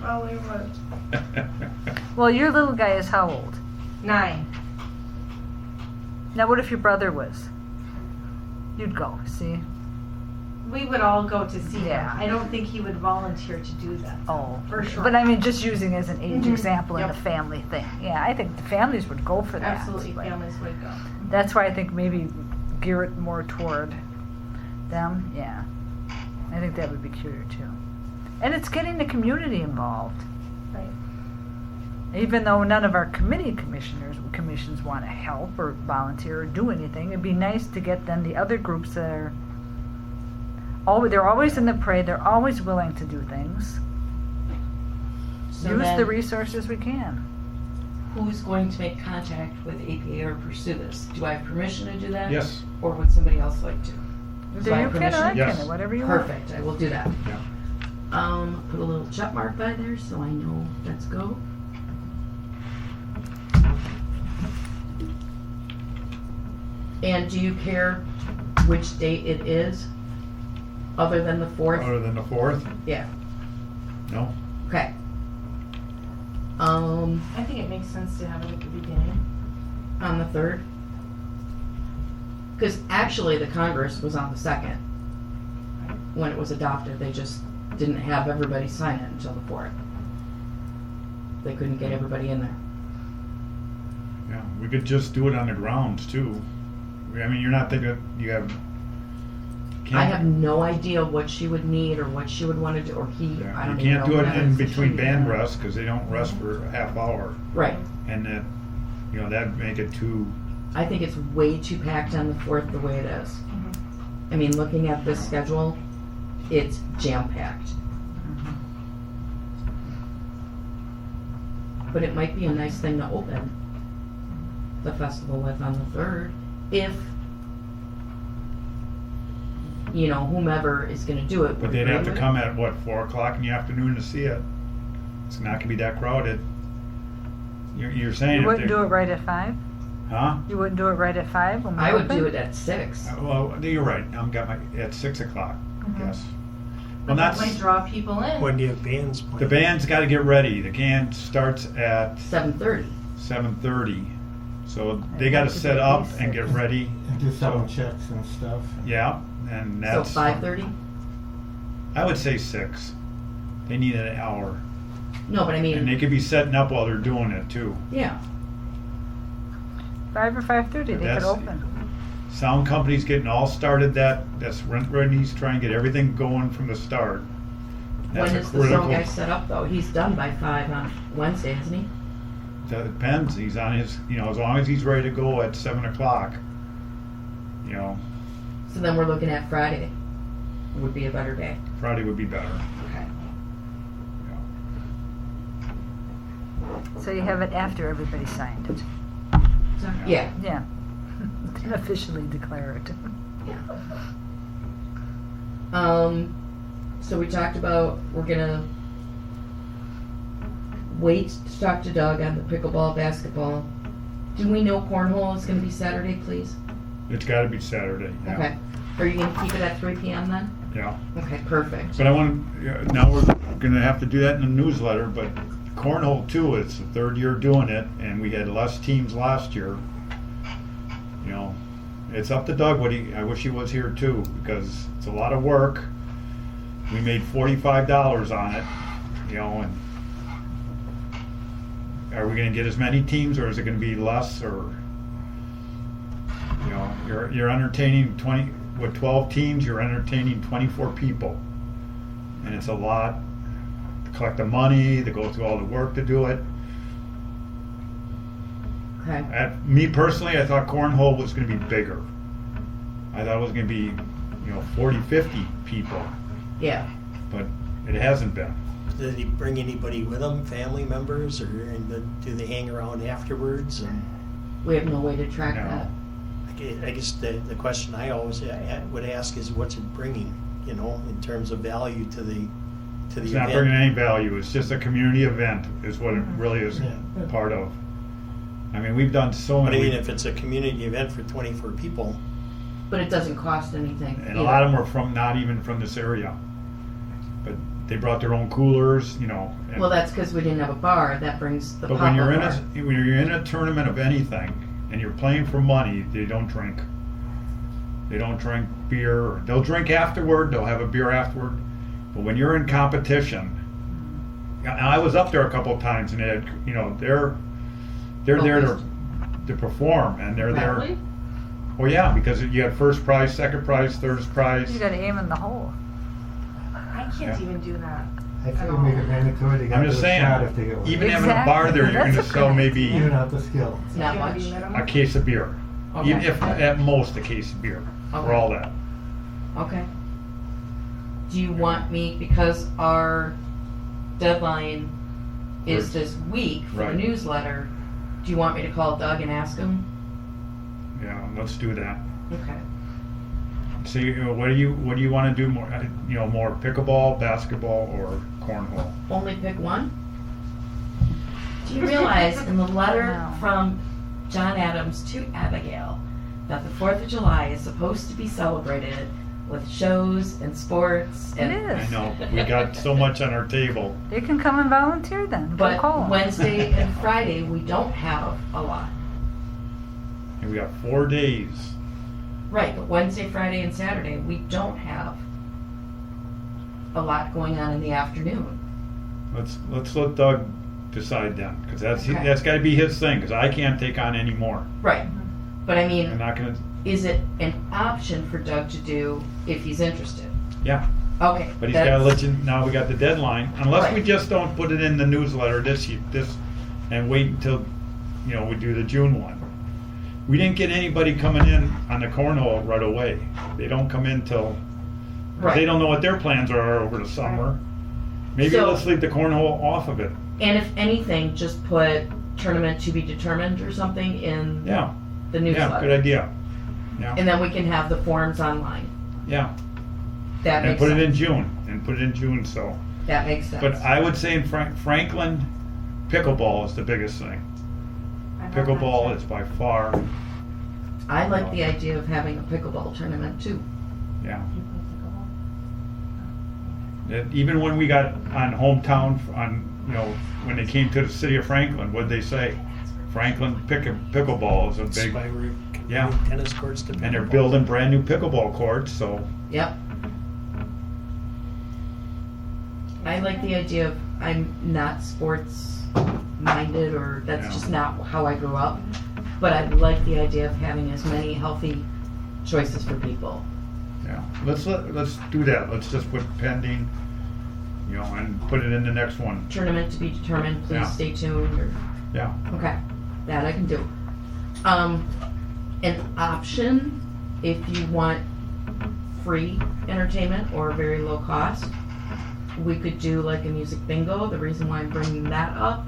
Probably would. Well, your little guy is how old? 9. Now, what if your brother was? You'd go, see? We would all go to see Yeah. him. I don't think he would volunteer to do that. Oh, For sure. But I mean, just using as an age Mhm. example in Yep. the family thing. Yeah, I think the families would go for that. Absolutely, but families would go. That's why I think maybe gear it more toward them. Yeah, I think that would be cuter too. And it's getting the community involved. Right. Even though none of our commissions want to help or volunteer or do anything, it'd be nice to get then the other groups that are they're always in the parade, they're always willing to do things. So Use then, the resources we can. Who's going to make contact with APA or pursue this? Do I have permission to do that? Yes. Or would somebody else like to? Either I you have can or I permission? Yes. can, whatever you want. Perfect, I will do that. Yeah. Put a little check mark by there so I know that's go. And do you care which date it is, other than the 4th? Other than the 4th? Yeah, No? okay. I think it makes sense to have it at the beginning. On the 3rd? Because actually the Congress was on the 2nd. When it was adopted, they just didn't have everybody sign it until the 4th. They couldn't get everybody in there. Yeah, we could just do it on the grounds too. I mean, you're not thinking, you have. I have no idea what she would need or what she would want to do, or he, I Yeah, don't you even can't know. do it what in is. between band rests, because they don't rest for a half hour. Right. And that, you know, that'd make it too, I think it's way too packed on the 4th the way it is. I mean, looking at this schedule, it's jam-packed. But it might be a nice thing to open the festival with on the 3rd, if, you know, whomever is gonna do it. but would they'd agree have to with it. come at what, 4 o'clock in the afternoon to see it. It's not gonna be that crowded. You're saying You if wouldn't they- do it right at 5? Huh? You wouldn't do it right at 5 when we I would open? do it at 6. Well, you're right, at 6 o'clock, yes. Well, But that that's, might draw people in. When do you have bands playing? the band's gotta get ready. The band starts at 7:30. 7:30. So they It'd gotta have to set be at up least and get 6. ready. And do sound checks and stuff. Yeah, and So that's. 5:30? I would say 6. They need an hour. No, but I And they mean, could be setting up while they're doing it too. yeah. 5 or 5:30, they could That's- open. Sound company's getting all started that's Rennie's trying to get everything going from the start. That's When a is the sound critical. guy set up though? He's done by 5 on Wednesday, isn't he? That depends. He's on his, as long as he's ready to go at 7 o'clock, So then we're looking at Friday. Would be a better day. Friday would be better. Okay. So you have it after everybody signed it. Yeah. Yeah. Then officially declare it. So we talked about, we're gonna wait to talk to Doug on the pickleball, basketball. Do we know cornhole is gonna be Saturday, please? It's gotta be Saturday, yeah. Okay. Are you gonna keep it at 3 p.m. then? Yeah. Okay, perfect. But I want, now we're gonna have to do that in the newsletter, but cornhole too, it's the 3rd year doing it, and we had less teams last year. It's up to Doug, I wish he was here too, because it's a lot of work. We made $45 on it, and are we gonna get as many teams, or is it gonna be less, or, you're entertaining 12 teams, you're entertaining 24 people. And it's a lot to collect the money, to go through all the work to do it. Okay. Me personally, I thought cornhole was gonna be bigger. I thought it was gonna be, 40, 50 people, Yeah. but it hasn't been. Did he bring anybody with him, family members, or do they hang around afterwards? And We have no way to track No. that. I guess the question I always would ask is, what's it bringing? In terms of value to the It's event. not bringing any value, it's just a community event is what it really is Yeah. part of. I mean, we've done so But I many. mean, if it's a community event for 24 people, But it doesn't cost anything. And a lot of them were not even from this area. But they brought their own coolers, and- Well, that's because we didn't have a bar. That brings the But pop-up when you're bar. in a tournament of anything, and you're playing for money, they don't drink. They don't drink beer. They'll drink afterward, they'll have a beer afterward. But when you're in competition, and I was up there a couple of times, and they had, they're there to perform, and they're there. Really? Well, yeah, because you have first prize, second prize, third prize. You gotta aim in the hole. I can't Yeah. even do that. I think we make it mandatory to I'm get just a shot if they saying, get one. even having a bar there, you're Exactly. gonna That's a sell good maybe Even out the skill. It's not Gotta much. be minimum. a case of beer. Okay. Even if, at most, a case of beer, for Okay. all that. Okay. do you want me, because our deadline is this week for the Right. newsletter, do you want me to call Doug and ask him? Yeah, let's do that. Okay. So what do you want to do more? More pickleball, basketball, or cornhole? Only pick one? Do you realize in the letter No. from John Adams to Abigail that the 4th of July is supposed to be celebrated with shows and sports It and is. I know we got so much on our table. They can come and volunteer then. Go But call 'em. Wednesday and Friday we don't have a lot. And we got 4 days. Right, but Wednesday, Friday, and Saturday we don't have a lot going on in the afternoon. Let's let Doug decide then, because Okay. that's got to be his thing. Because I can't take on any more. Right. But I I'm mean, not gonna. is it an option for Doug to do if he's interested? Yeah, Okay. but he's got to that's- let you. Now we got the deadline. Unless we Right. just don't put it in the newsletter this, and wait until we do the June one. We didn't get anybody coming in on the cornhole right away. They don't come in till Right. they don't know what their plans are over the summer. Maybe So- let's leave the cornhole off of it. And if anything, just put tournament to be determined or something in Yeah, the yeah, newsletter. good idea. Yeah, And then we can have the forms online. yeah, That and makes put sense. it in June. And put it in June. So, That makes sense. but I would say in Franklin, pickleball is the biggest thing. Pickleball is by far, I like the idea of having a pickleball tournament too. yeah. Even when we got on hometown, when they came to the city of Franklin, what'd they say? Franklin pickleball is a big, By yeah. tennis courts to and they're pickleball. building brand new pickleball courts. So Yep. I like the idea of, I'm not sports minded, or that's Yeah. just not how I grew up. But I like the idea of having as many healthy choices for people. yeah, let's do that. Let's just put pending, and put it in the next one. Tournament to be determined, please Yeah. stay tuned, or, Yeah, okay, that I can do. An option, if you want free entertainment or very low cost, we could do like a music bingo. The reason why I'm bringing that up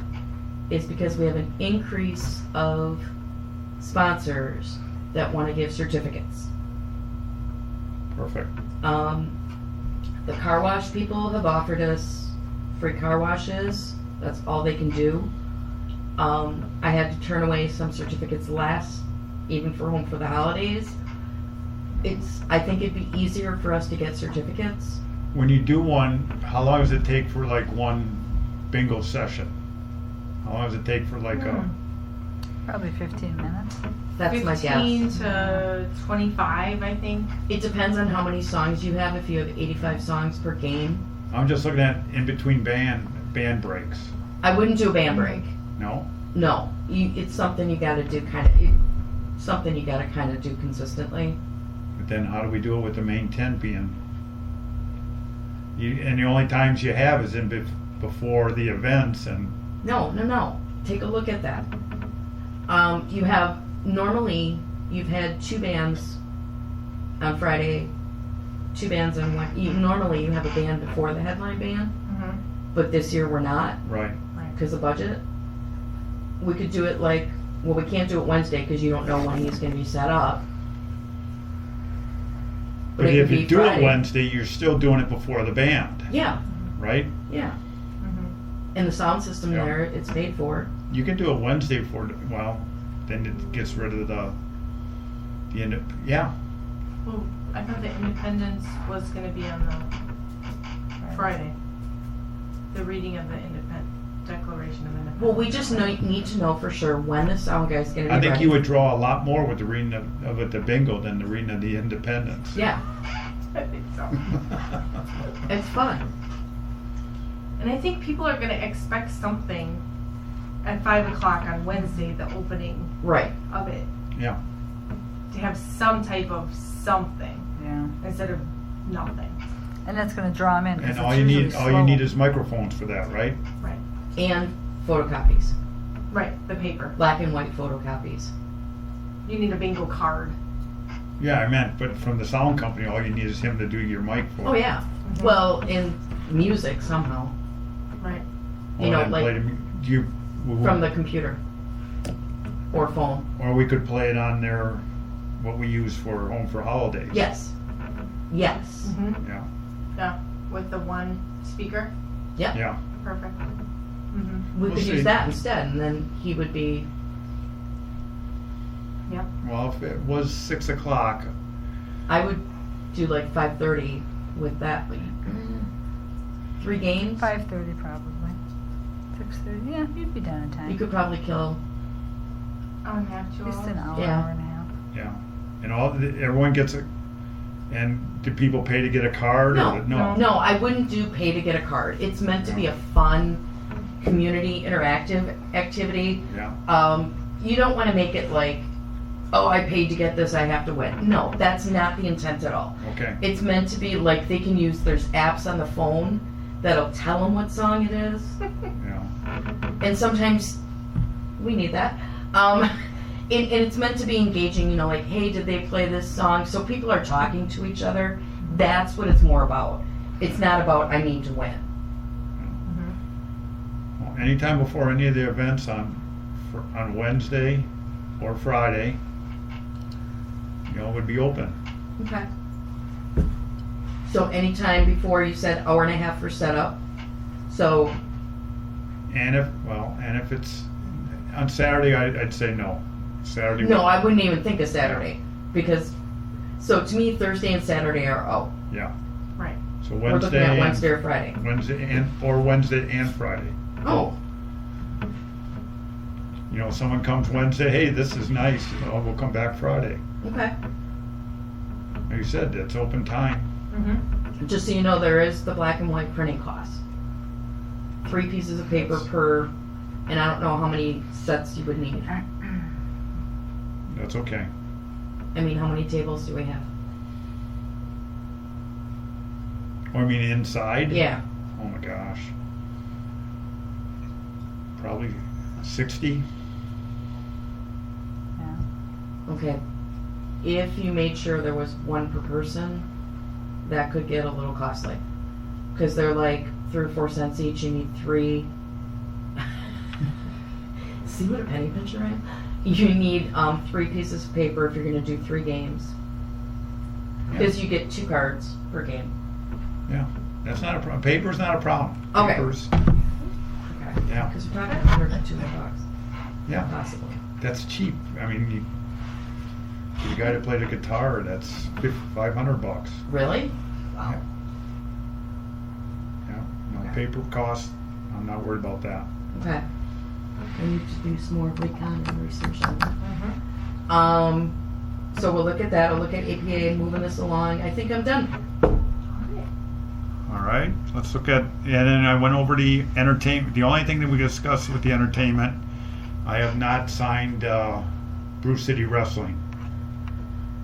is because we have an increase of sponsors that want to give certificates. perfect. The car wash people have offered us free car washes. That's all they can do. I had to turn away some certificates even for Home for the Holidays. I think it'd be easier for us to get certificates. When you do one, how long does it take for like one bingo session? How long does it take for like a? Probably 15 minutes. That's my 15 guess. to 25, I think. It depends on how many songs you have. If you have 85 songs per game, I'm just looking at in between band breaks. I wouldn't do a band break. No, No, it's something you got to do something you got to kind of do consistently. but then how do we do it with the main 10 being? And the only times you have is before the events, and No. Take a look at that. Normally you've had 2 bands on Friday, 2 bands on one. Normally you have a band before the headline band, Mm-hmm. but this year we're not right. because of budget. We could do it we can't do it Wednesday because you don't know when he's going to be set up. But it if could you be do Friday. it Wednesday, you're still doing it before the band, Yeah, right? yeah. Mm-hmm. And the sound system Yeah. there, it's paid for. You can do it Wednesday then it gets rid of the end. Yeah, Well, I thought the Independence was going to be on the Friday. The reading of the Declaration of Independence. Well, we just need to know for sure when the sound guy's going to be I think ready. you would draw a lot more with the reading of it, the bingo, than the reading of the Independence. Yeah, I think so. it's fun. And I think people are going to expect something at 5 o'clock on Wednesday, the opening Right. of it, Yeah, to have some type of something Yeah. instead of nothing. And that's going to draw them in. 'cause and it's all you usually need slow. is microphones for that, right? Right. And photocopies. Right, the paper. Black and white photocopies. You need a bingo card. Yeah, I meant, but from the sound company, all you need is him to do your mic for. Oh, yeah. Well, in music somehow, Right. you know, then like play from the computer or phone. or we could play it on their, what we use for Home for Holidays. Yes. Yes. Mm-hmm. Yeah, Yeah, with the one speaker. yeah. Perfect. Mm-hmm. We We'll could see. use that instead, and then he would be. Well, if it was 6 o'clock, I would do like 5:30 with that. 3 games. 5:30 probably. 6:30. Yeah, you'd be done in time. You could probably kill. Hour and a half, 2 hours. Just an hour, Yeah. hour and a half. yeah. And everyone gets a, and do people pay to get a card? No, or, no. no, I wouldn't do pay to get a card. It's meant to be a fun, community interactive activity. Yeah, You don't want to make it like, oh, I paid to get this, I have to win. No, that's not the intent at all. okay. It's meant to be like they can use, there's apps on the phone that'll tell them what song it is. Yeah, And sometimes we need that. And it's meant to be engaging, you know, like, hey, did they play this song? So people are talking to each other. That's what it's more about. It's not about, I need to win. well, anytime before any of the events on Wednesday or Friday, would be open. Okay. So anytime before, you said hour and a half for setup. So, And if it's on Saturday, I'd say no. Saturday. no, I wouldn't even think of Saturday. Because, so to me, Thursday and Saturday are out. Yeah. Right. So We're looking at Wednesday or Friday. Wednesday and Friday. Oh, Someone comes Wednesday, hey, this is nice. We'll come back Friday. okay. Like you said, it's open time. Mm-hmm. Just so you know, there is the black and white printing cost. 3 pieces of paper per, and I don't know how many sets you would need. That's okay. I mean, how many tables do we have? Or I mean inside? Yeah. Oh my gosh. Probably 60. Yeah. Okay. If you made sure there was 1 per person, that could get a little costly. Because they're like 3 or 4 cents each, you need 3. See what a penny pincher I am? You need 3 pieces of paper if you're going to do 3 games. Because you get 2 cards per game. Yeah. That's not a problem. Paper's not a problem. Okay. Paper's, Okay. yeah. Because we're talking $100 to $200. Yeah. Possibly. That's cheap. I mean, the guy that played a guitar, that's $500. Really? Yeah. Yeah. No, paper costs, I'm not worried about that. Okay. I need to do some more recon and research on that. Mm-hmm. So we'll look at that. I'll look at APA moving this along. I think I'm done. All right, let's look at, and then I went over the entertainment. The only thing that we discussed with the entertainment, I have not signed Bruce City Wrestling.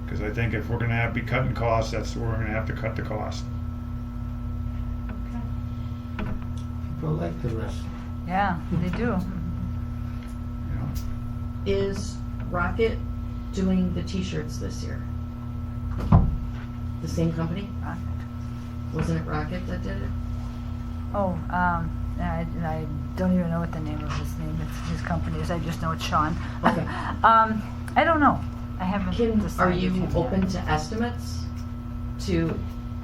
Because I think if we're going to be cutting costs, that's where we're going to have to cut the cost. People like the rest. Yeah, they do. Is Rocket doing the t-shirts this year? The same company? Rocket. Wasn't it Rocket that did it? Oh, I don't even know what the name of his company is. I just know it's Sean. Okay. I don't know. I haven't Are decided you yet. open to estimates? To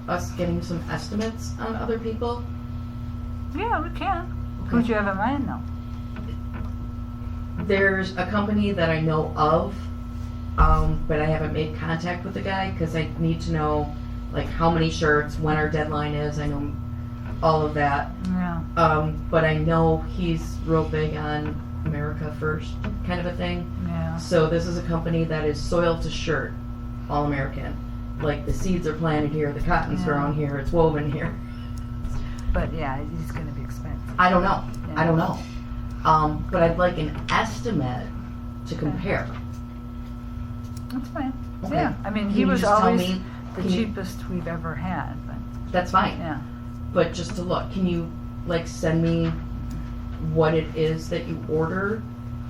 us getting some estimates on other people? Yeah, we can. Okay. Who'd you have in mind, though? There's a company that I know of, but I haven't made contact with the guy because I need to know like how many shirts, when our deadline is. I know all of that. Yeah. But I know he's real big on America First kind of a thing. Yeah. So this is a company that is soil to shirt, all American. Like the seeds are planted here, the cotton's Yeah. grown here, it's woven here. But yeah, it's going to be expensive. I don't know. Yeah. I don't know. But I'd like an estimate to compare. That's fine. Okay. Yeah. I mean, Can he you was just tell always me- the can you- cheapest we've ever had. But That's fine. yeah. But just to look, can you like send me what it is that you order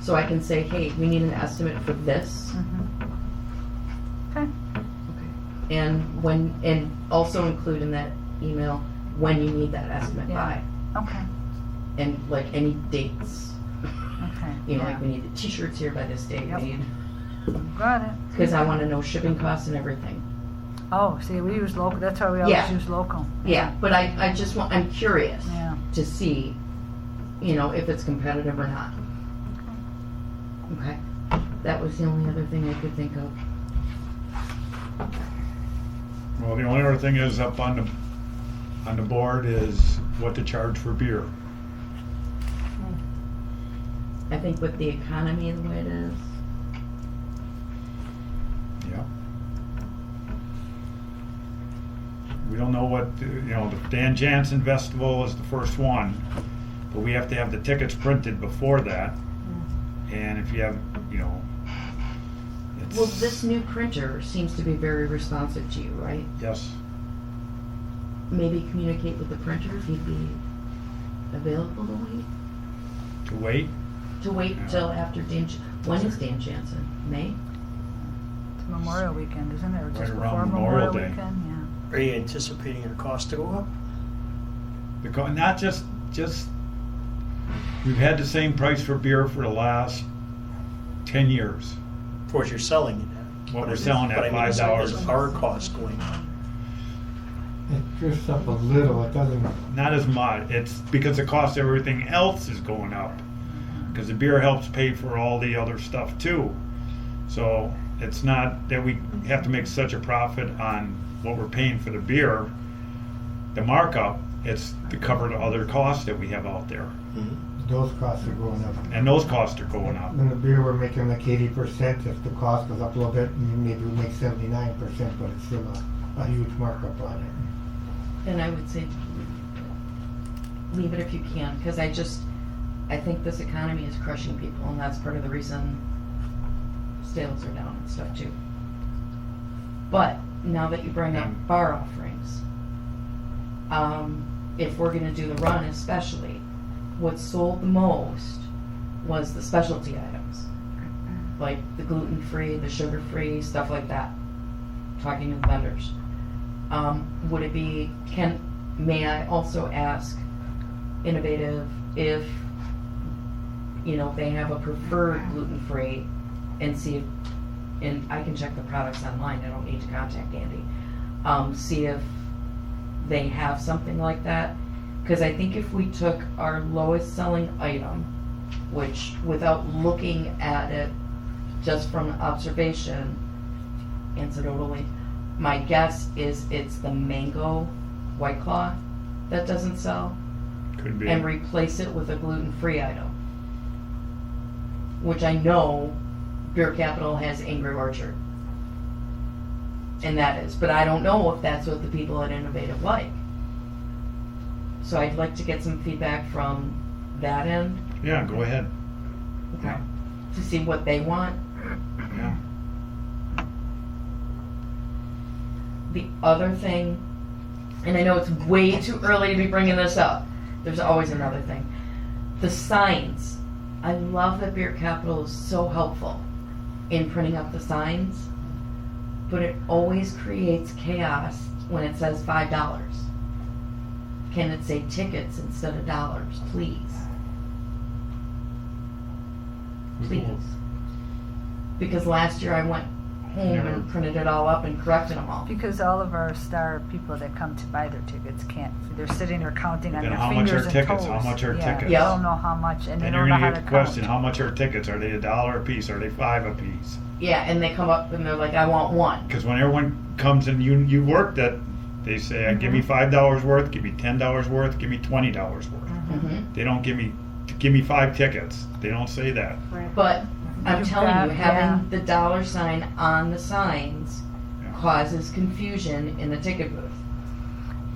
so I can say, hey, we need an estimate for this? Mm-hmm. Okay. Okay. And also include in that email when you need that estimate Yeah. by, Okay, and like any dates. okay. You know, yeah. like we need the t-shirts here by this date, Yep. we need, Got it. because I want to know shipping costs and everything. Oh, see, we use local, that's why we always Yeah. use local. Yeah, but I just want, I'm curious Yeah. to see, you know, if it's competitive or not. Okay, that was the only other thing I could think of. Well, the only other thing is up on the board is what to charge for beer. I think with the economy the way it is, Yeah. We don't know what, you know, the Dan Jansen Festival is the first one, but we have to have the tickets printed before that. And if you have, you know, it's. well, this new printer seems to be very responsive to you, right? Yes. Maybe communicate with the printer if he'd be available to wait. To wait. To wait Yeah. till after when is Dan Jansen? May? It's Memorial Weekend, isn't it? Or Right just around before Memorial Day. Weekend, yeah. Are you anticipating your cost to go up? Not just, we've had the same price for beer for the last 10 years. For what you're selling it at? What we're selling at, But I mean, is $5. our cost going up? It drifts up a little, it doesn't, Not as much. It's because the cost of everything else is going up. Because the beer helps pay for all the other stuff too. So it's not that we have to make such a profit on what we're paying for the beer, the markup, it's to cover the other costs that we have out there. those costs are going up. And those costs are going up. In the beer, we're making like 80%. If the cost goes up a little bit, maybe we make 79%, but it's still a huge markup on it. And I would say leave it if you can, because I think this economy is crushing people, and that's part of the reason sales are down and stuff too. But now that you bring up bar offerings, if we're gonna do the run especially, what sold the most was the specialty items. Like the gluten-free, the sugar-free, stuff like that. Talking to the vendors. Would it be, may I also ask Innovative if, you know, they have a preferred gluten-free and see if, and I can check the products online, I don't need to contact Andy. See if they have something like that. Because I think if we took our lowest selling item, which without looking at it just from observation, anecdotally, my guess is it's the mango White Claw that doesn't sell, Could be. and replace it with a gluten-free item. Which I know Beer Capital has Angry Orchard. And that is, but I don't know if that's what the people at Innovative like. So I'd like to get some feedback from that end. Yeah, go ahead. Okay. To see what they want. Yeah. The other thing, and I know it's way too early to be bringing this up, there's always another thing. The signs. I love that Beer Capital is so helpful in printing up the signs, but it always creates chaos when it says $5. Can it say tickets instead of dollars, please? Please. Because last year I went home Never. and printed it all up and corrected them all. Because all of our star people that come to buy their tickets can't, they're sitting there counting on Then their how much fingers are and tickets? toes. How much are Yeah, tickets? They Yeah. don't know how much, and they And don't you're know how gonna to get the question, count. how much are tickets? Are they $1 a piece? Are they $5 a piece? Yeah, and they come up and they're like, I want one. Because when everyone comes and you work that, they say, give me $5 worth, give me $10 worth, give me $20 worth. Mm-hmm. They don't give me 5 tickets. They don't say that. But I'm You've telling got- you, having yeah. the dollar sign on the signs Yeah. causes confusion in the ticket booth.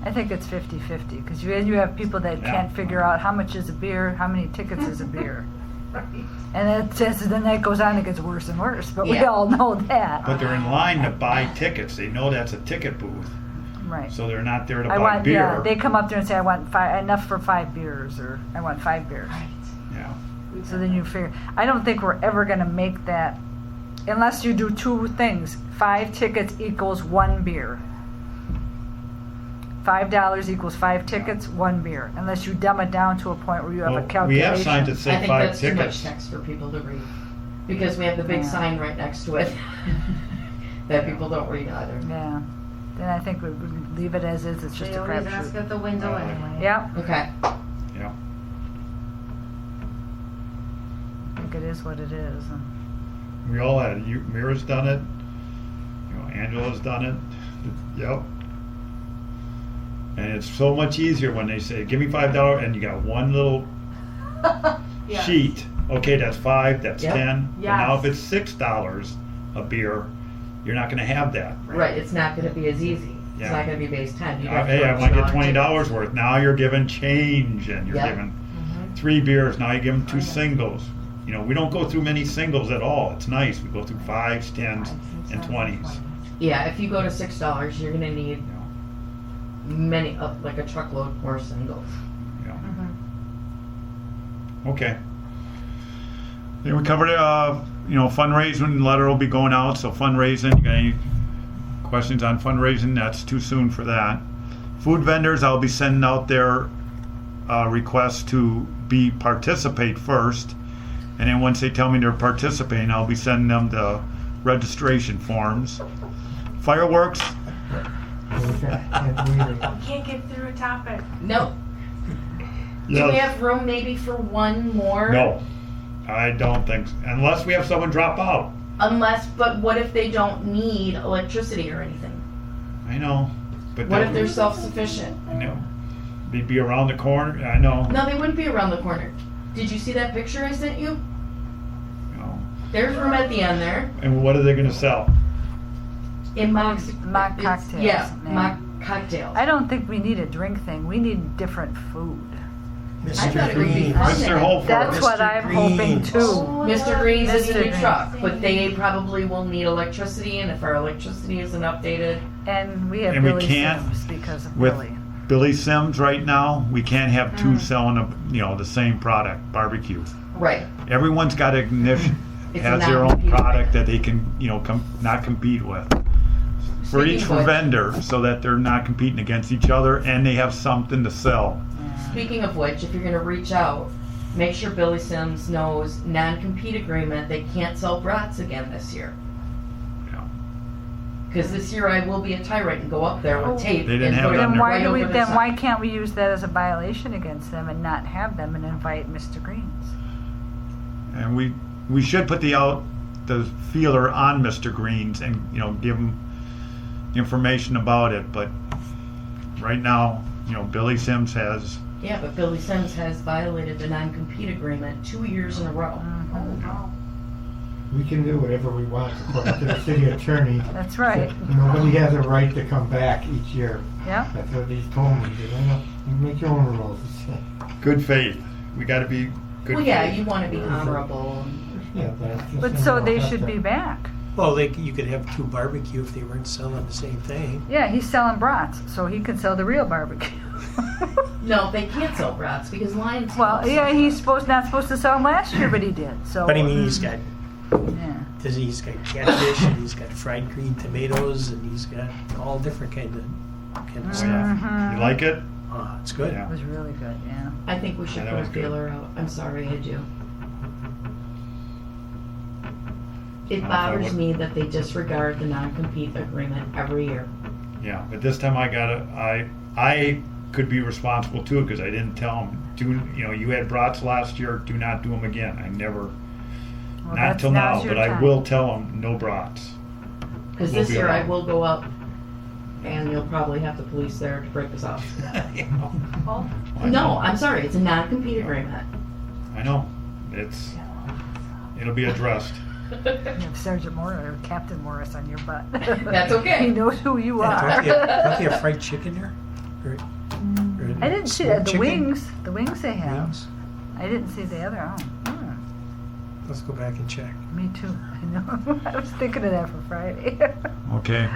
I think it's 50-50, because you have people that Yeah. can't figure out how much is a beer, how many tickets is a beer. And it just, then that goes on, it gets worse and worse, but we Yeah. all know that. But they're in line to buy tickets. They know that's a ticket booth. Right. So they're not there to I buy want, beer. yeah, they come up there and say, I want enough for 5 beers, or I want 5 beers. Yeah. So then you figure, I don't think we're ever gonna make that, unless you do 2 things. 5 tickets equals 1 beer. $5 equals 5 tickets, 1 beer, unless you dumb it down to a point where you have a Well, calculation. we have signs that I say think 5 that's too much tickets. text for people to read, because we have the big Yeah. sign right next to it that people don't read either. Yeah, then I think we would leave it as is, it's just They a always ask crapshoot. at the window Right. anyway. Yep, Okay. Yeah. I think it is what it is. We all had, Mira's done it, Angela's done it, yep. And it's so much easier when they say, give me $5, and you got one little Yeah. sheet. Okay, that's 5, that's Yep. 10. But now Yes. if it's $6 a beer, you're not gonna have that. Right, it's not gonna be as easy. It's Yeah. not gonna be base 10. You have Hey, I to wanna get draw $20 tickets. worth. Now you're giving change, and you're Yep. giving 3 beers, now you give them 2 singles. We don't go through many singles at all. It's nice. We go through 5s, 10s, and 20s. Yeah, if you go to $6, you're gonna need many, like a truckload more singles. Okay. Then we covered, fundraising letter will be going out, so fundraising, you got any questions on fundraising? That's too soon for that. Food vendors, I'll be sending out their requests to participate first, and then once they tell me they're participating, I'll be sending them the registration forms. Fireworks, Can't get through a topic. No. Do we yes. have room maybe for one more? No, I don't think so. Unless we have someone drop out. But what if they don't need electricity or anything? I know, but What if they're self-sufficient? No, they'd be around the corner. I know. No, they wouldn't be around the corner. Did you see that picture I sent you? No. There's room at the end there. And what are they going to sell? In mock cocktails. Yeah, Yeah. mock cocktails. I don't think we need a drink thing, we need different food. I thought Mr. it would be Green. fun. Mr. Holford. That's what Mr. I'm hoping Green's. too. Mr. Green's is a Mr. new Green's. truck, but they probably will need electricity, and if our electricity isn't updated, And we have And we Billy can't Sims because of with- Billy. Billy Sims right now, we can't have two Mm. selling the same product, barbecue. right. Everyone's got ignition, It's a has their own non-compete product that they can, not compete with. For Speaking each of which- vendor, so that they're not competing against each other and they have something to sell. Speaking of which, if you're gonna reach out, make sure Billy Sims knows non-compete agreement, they can't sell brats again this year. Yeah. Cause this year I will be a tyrant and go up there with tape They didn't and have put it it on Then there. why right do we? over the Then sign. why can't we use that as a violation against them and not have them and invite Mr. Greens? And we should put the feeler on Mr. Green's and, give him information about it, but right now, Billy Sims has, Yeah, but Billy Sims has violated the non-compete agreement 2 years in a row. We can do whatever we want according to the city attorney. That's right. Nobody has a right to come back each year. Yeah. That's what he's told me. You make your own rules. good faith. We gotta be good Well, yeah, faith. you wanna be honorable. Yeah, but it's just But so you know, they have should to- be back. Well, you could have two barbecue if they weren't selling the same thing. Yeah, he's selling brats, so he can sell the real barbecue. No, they can't sell brats because Lions. Well, can't yeah, sell he's not supposed to sell them last year, but he did. So. But I mean, he's got Yeah. he's got catfish, and he's got fried green tomatoes, and he's got all different kind of stuff. Mhm. You like it? It's good. Yeah. It was really good. Yeah. I think we should Yeah, that put a was good. feeler out. I'm sorry, I do. It I bothers would- me that they disregard the non-compete agreement every year. Yeah, but this time I could be responsible too, because I didn't tell them, you had brats last year, do not do them again. I never, Well, not that's- till now, now's your but I time. will tell them, no brats. Because We'll this be year I around. will go up and you'll probably have the police there to break us off. No, I'm sorry, it's a non-compete agreement. I know, it'll be addressed. You have Sergeant Morris or Captain Morris on your butt. That's okay. He knows who you Yeah, are. don't they have fried chicken there? Or I didn't see smoked the chicken? wings. The wings they have. Wings? I didn't see the other. Let's go back and check. Me too. I know. I was thinking of that for Friday. Okay,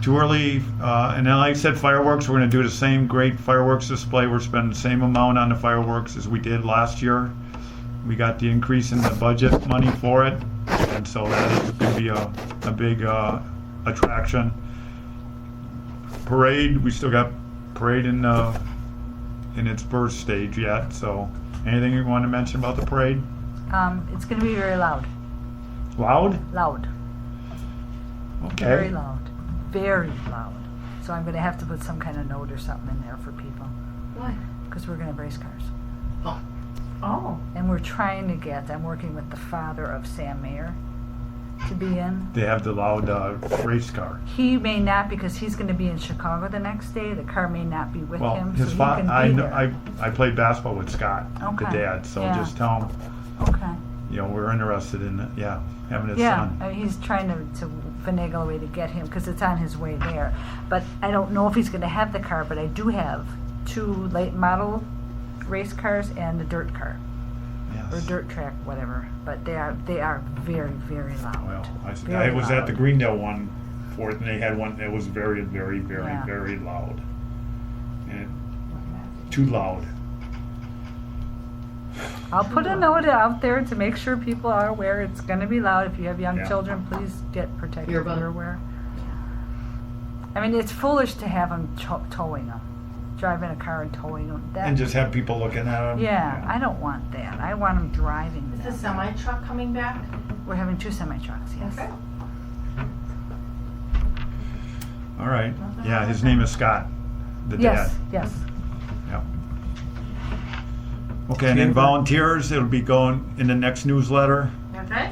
too early, and then like I said, fireworks, we're gonna do the same great fireworks display. We're spending the same amount on the fireworks as we did last year. We got the increase in the budget money for it, and so that is gonna be a big attraction. Parade, we still got parade in its birth stage yet, so anything you want to mention about the parade? It's gonna be very loud, Loud? very Okay. loud, very loud. So I'm gonna have to put some kind of note or something in there for people, Why? because we're gonna have race cars. Oh. And we're trying to get, I'm working with the father of Sam Mayer to be in. They have the loud race car. He may not, because he's gonna be in Chicago the next day. The car may not be with Well, him, so his he father, can be there. I played basketball with Scott, the Okay, dad, so yeah. just tell him, Okay. we're interested in, having his Yeah, son. he's trying to finagle a way to get him, because it's on his way there. But I don't know if he's gonna have the car, but I do have 2 late model race cars and a dirt car, or Yes. dirt track, whatever. But they are very, very loud. Well, I Very was at the loud. Greendale one for it, and they had one that was very, very, very, Yeah. very loud. And too loud. I'll put a note out there to make sure people are aware it's gonna be loud. If you have young Yeah. children, please get protective Earbud. earwear. I mean, it's foolish to have them towing them, driving a car and towing them. And just have people looking at them. Yeah, I don't want that. I want them driving Is the them. semi truck coming back? We're having 2 semi-trucks, yes. Okay. All right. Yeah, his name is Scott, the dad. Yes, yes. Yep. Okay, and then volunteers, it'll be going in the next newsletter, Okay.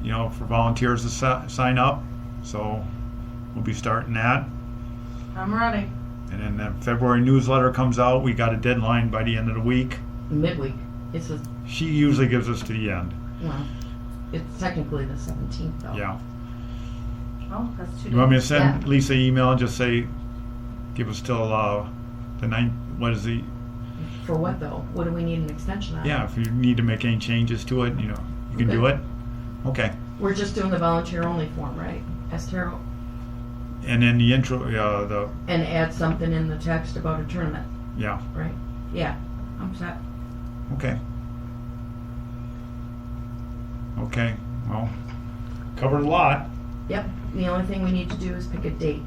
for volunteers to sign up. So we'll be starting that. I'm ready. And then the February newsletter comes out. We got a deadline by the end of the week. Midweek. It's a, She usually gives us to the end. well, it's technically the 17th though. Yeah. Oh, that's 2 days. You want me to send Yeah. Lisa an email and just say, give us till the 9th, what is the, For what though? What do we need an extension on? yeah, if you need to make any changes to it, you can do it. Okay. We're just doing the volunteer only form, right? Esther? And then the intro, And add something in the text about a tournament, yeah, right? Yeah, I'm set. okay. Okay, well, covered a lot. Yep, the only thing we need to do is pick a date.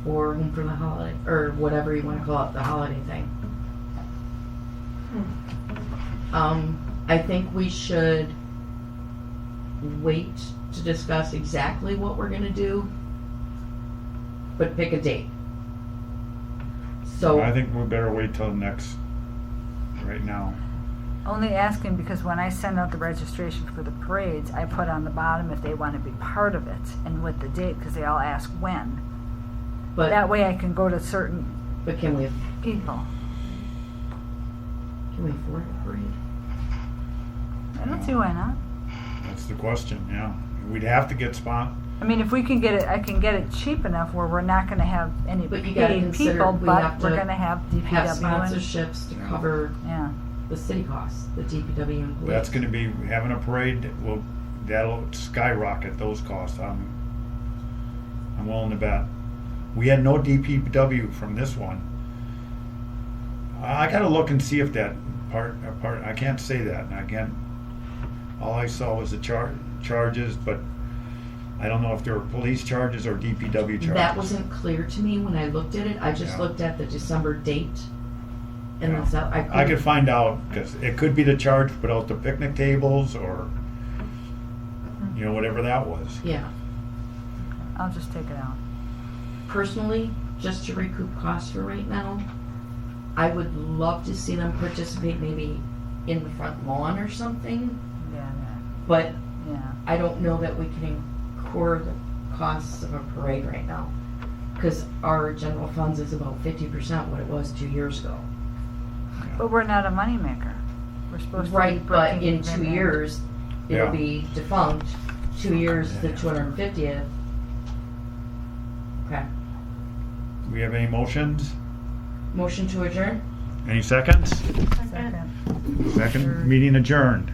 For home for the holiday, or whatever you wanna call it, the holiday thing. I think we should wait to discuss exactly what we're gonna do, but pick a date. So, I think we better wait till next, right now. Only asking because when I send out the registration for the parades, I put on the bottom if they want to be part of it and with the date, because they all ask when. but, That way I can go to certain but can we people. afford a parade? I don't see why not. That's the question, yeah. We'd have to get I mean, if we can get it, I can get it cheap enough where we're not gonna have any But you gotta paid consider people, we but have we're to gonna have Have DPW and, sponsorships to cover yeah. the city costs, the DPW and police. That's gonna be, having a parade, that'll skyrocket those costs. I'm willing to bet. We had no DPW from this one. I gotta look and see if that part, I can't say that, and again, all I saw was the charges, but I don't know if there were police charges or DPW charges. That wasn't clear to me when I looked at it. I just Yeah. looked at the December date. And Yeah. that's how I could find out, because it could be the charge to put out the picnic tables, or, whatever that was. Yeah. I'll just take it out. Personally, just to recoup costs for right now, I would love to see them participate maybe in the front lawn or something, Yeah, but yeah. I don't know that we can incur the costs of a parade right now. Because our general funds is about 50% what it was 2 years ago. But we're not a moneymaker. We're supposed to be Right, but breaking in 2 even. years, it'll Yeah. be defunct. 2 years, the Yeah. 250th. Okay. Do we have any motions? Motion to adjourn? Any seconds? Second. Second, meeting adjourned.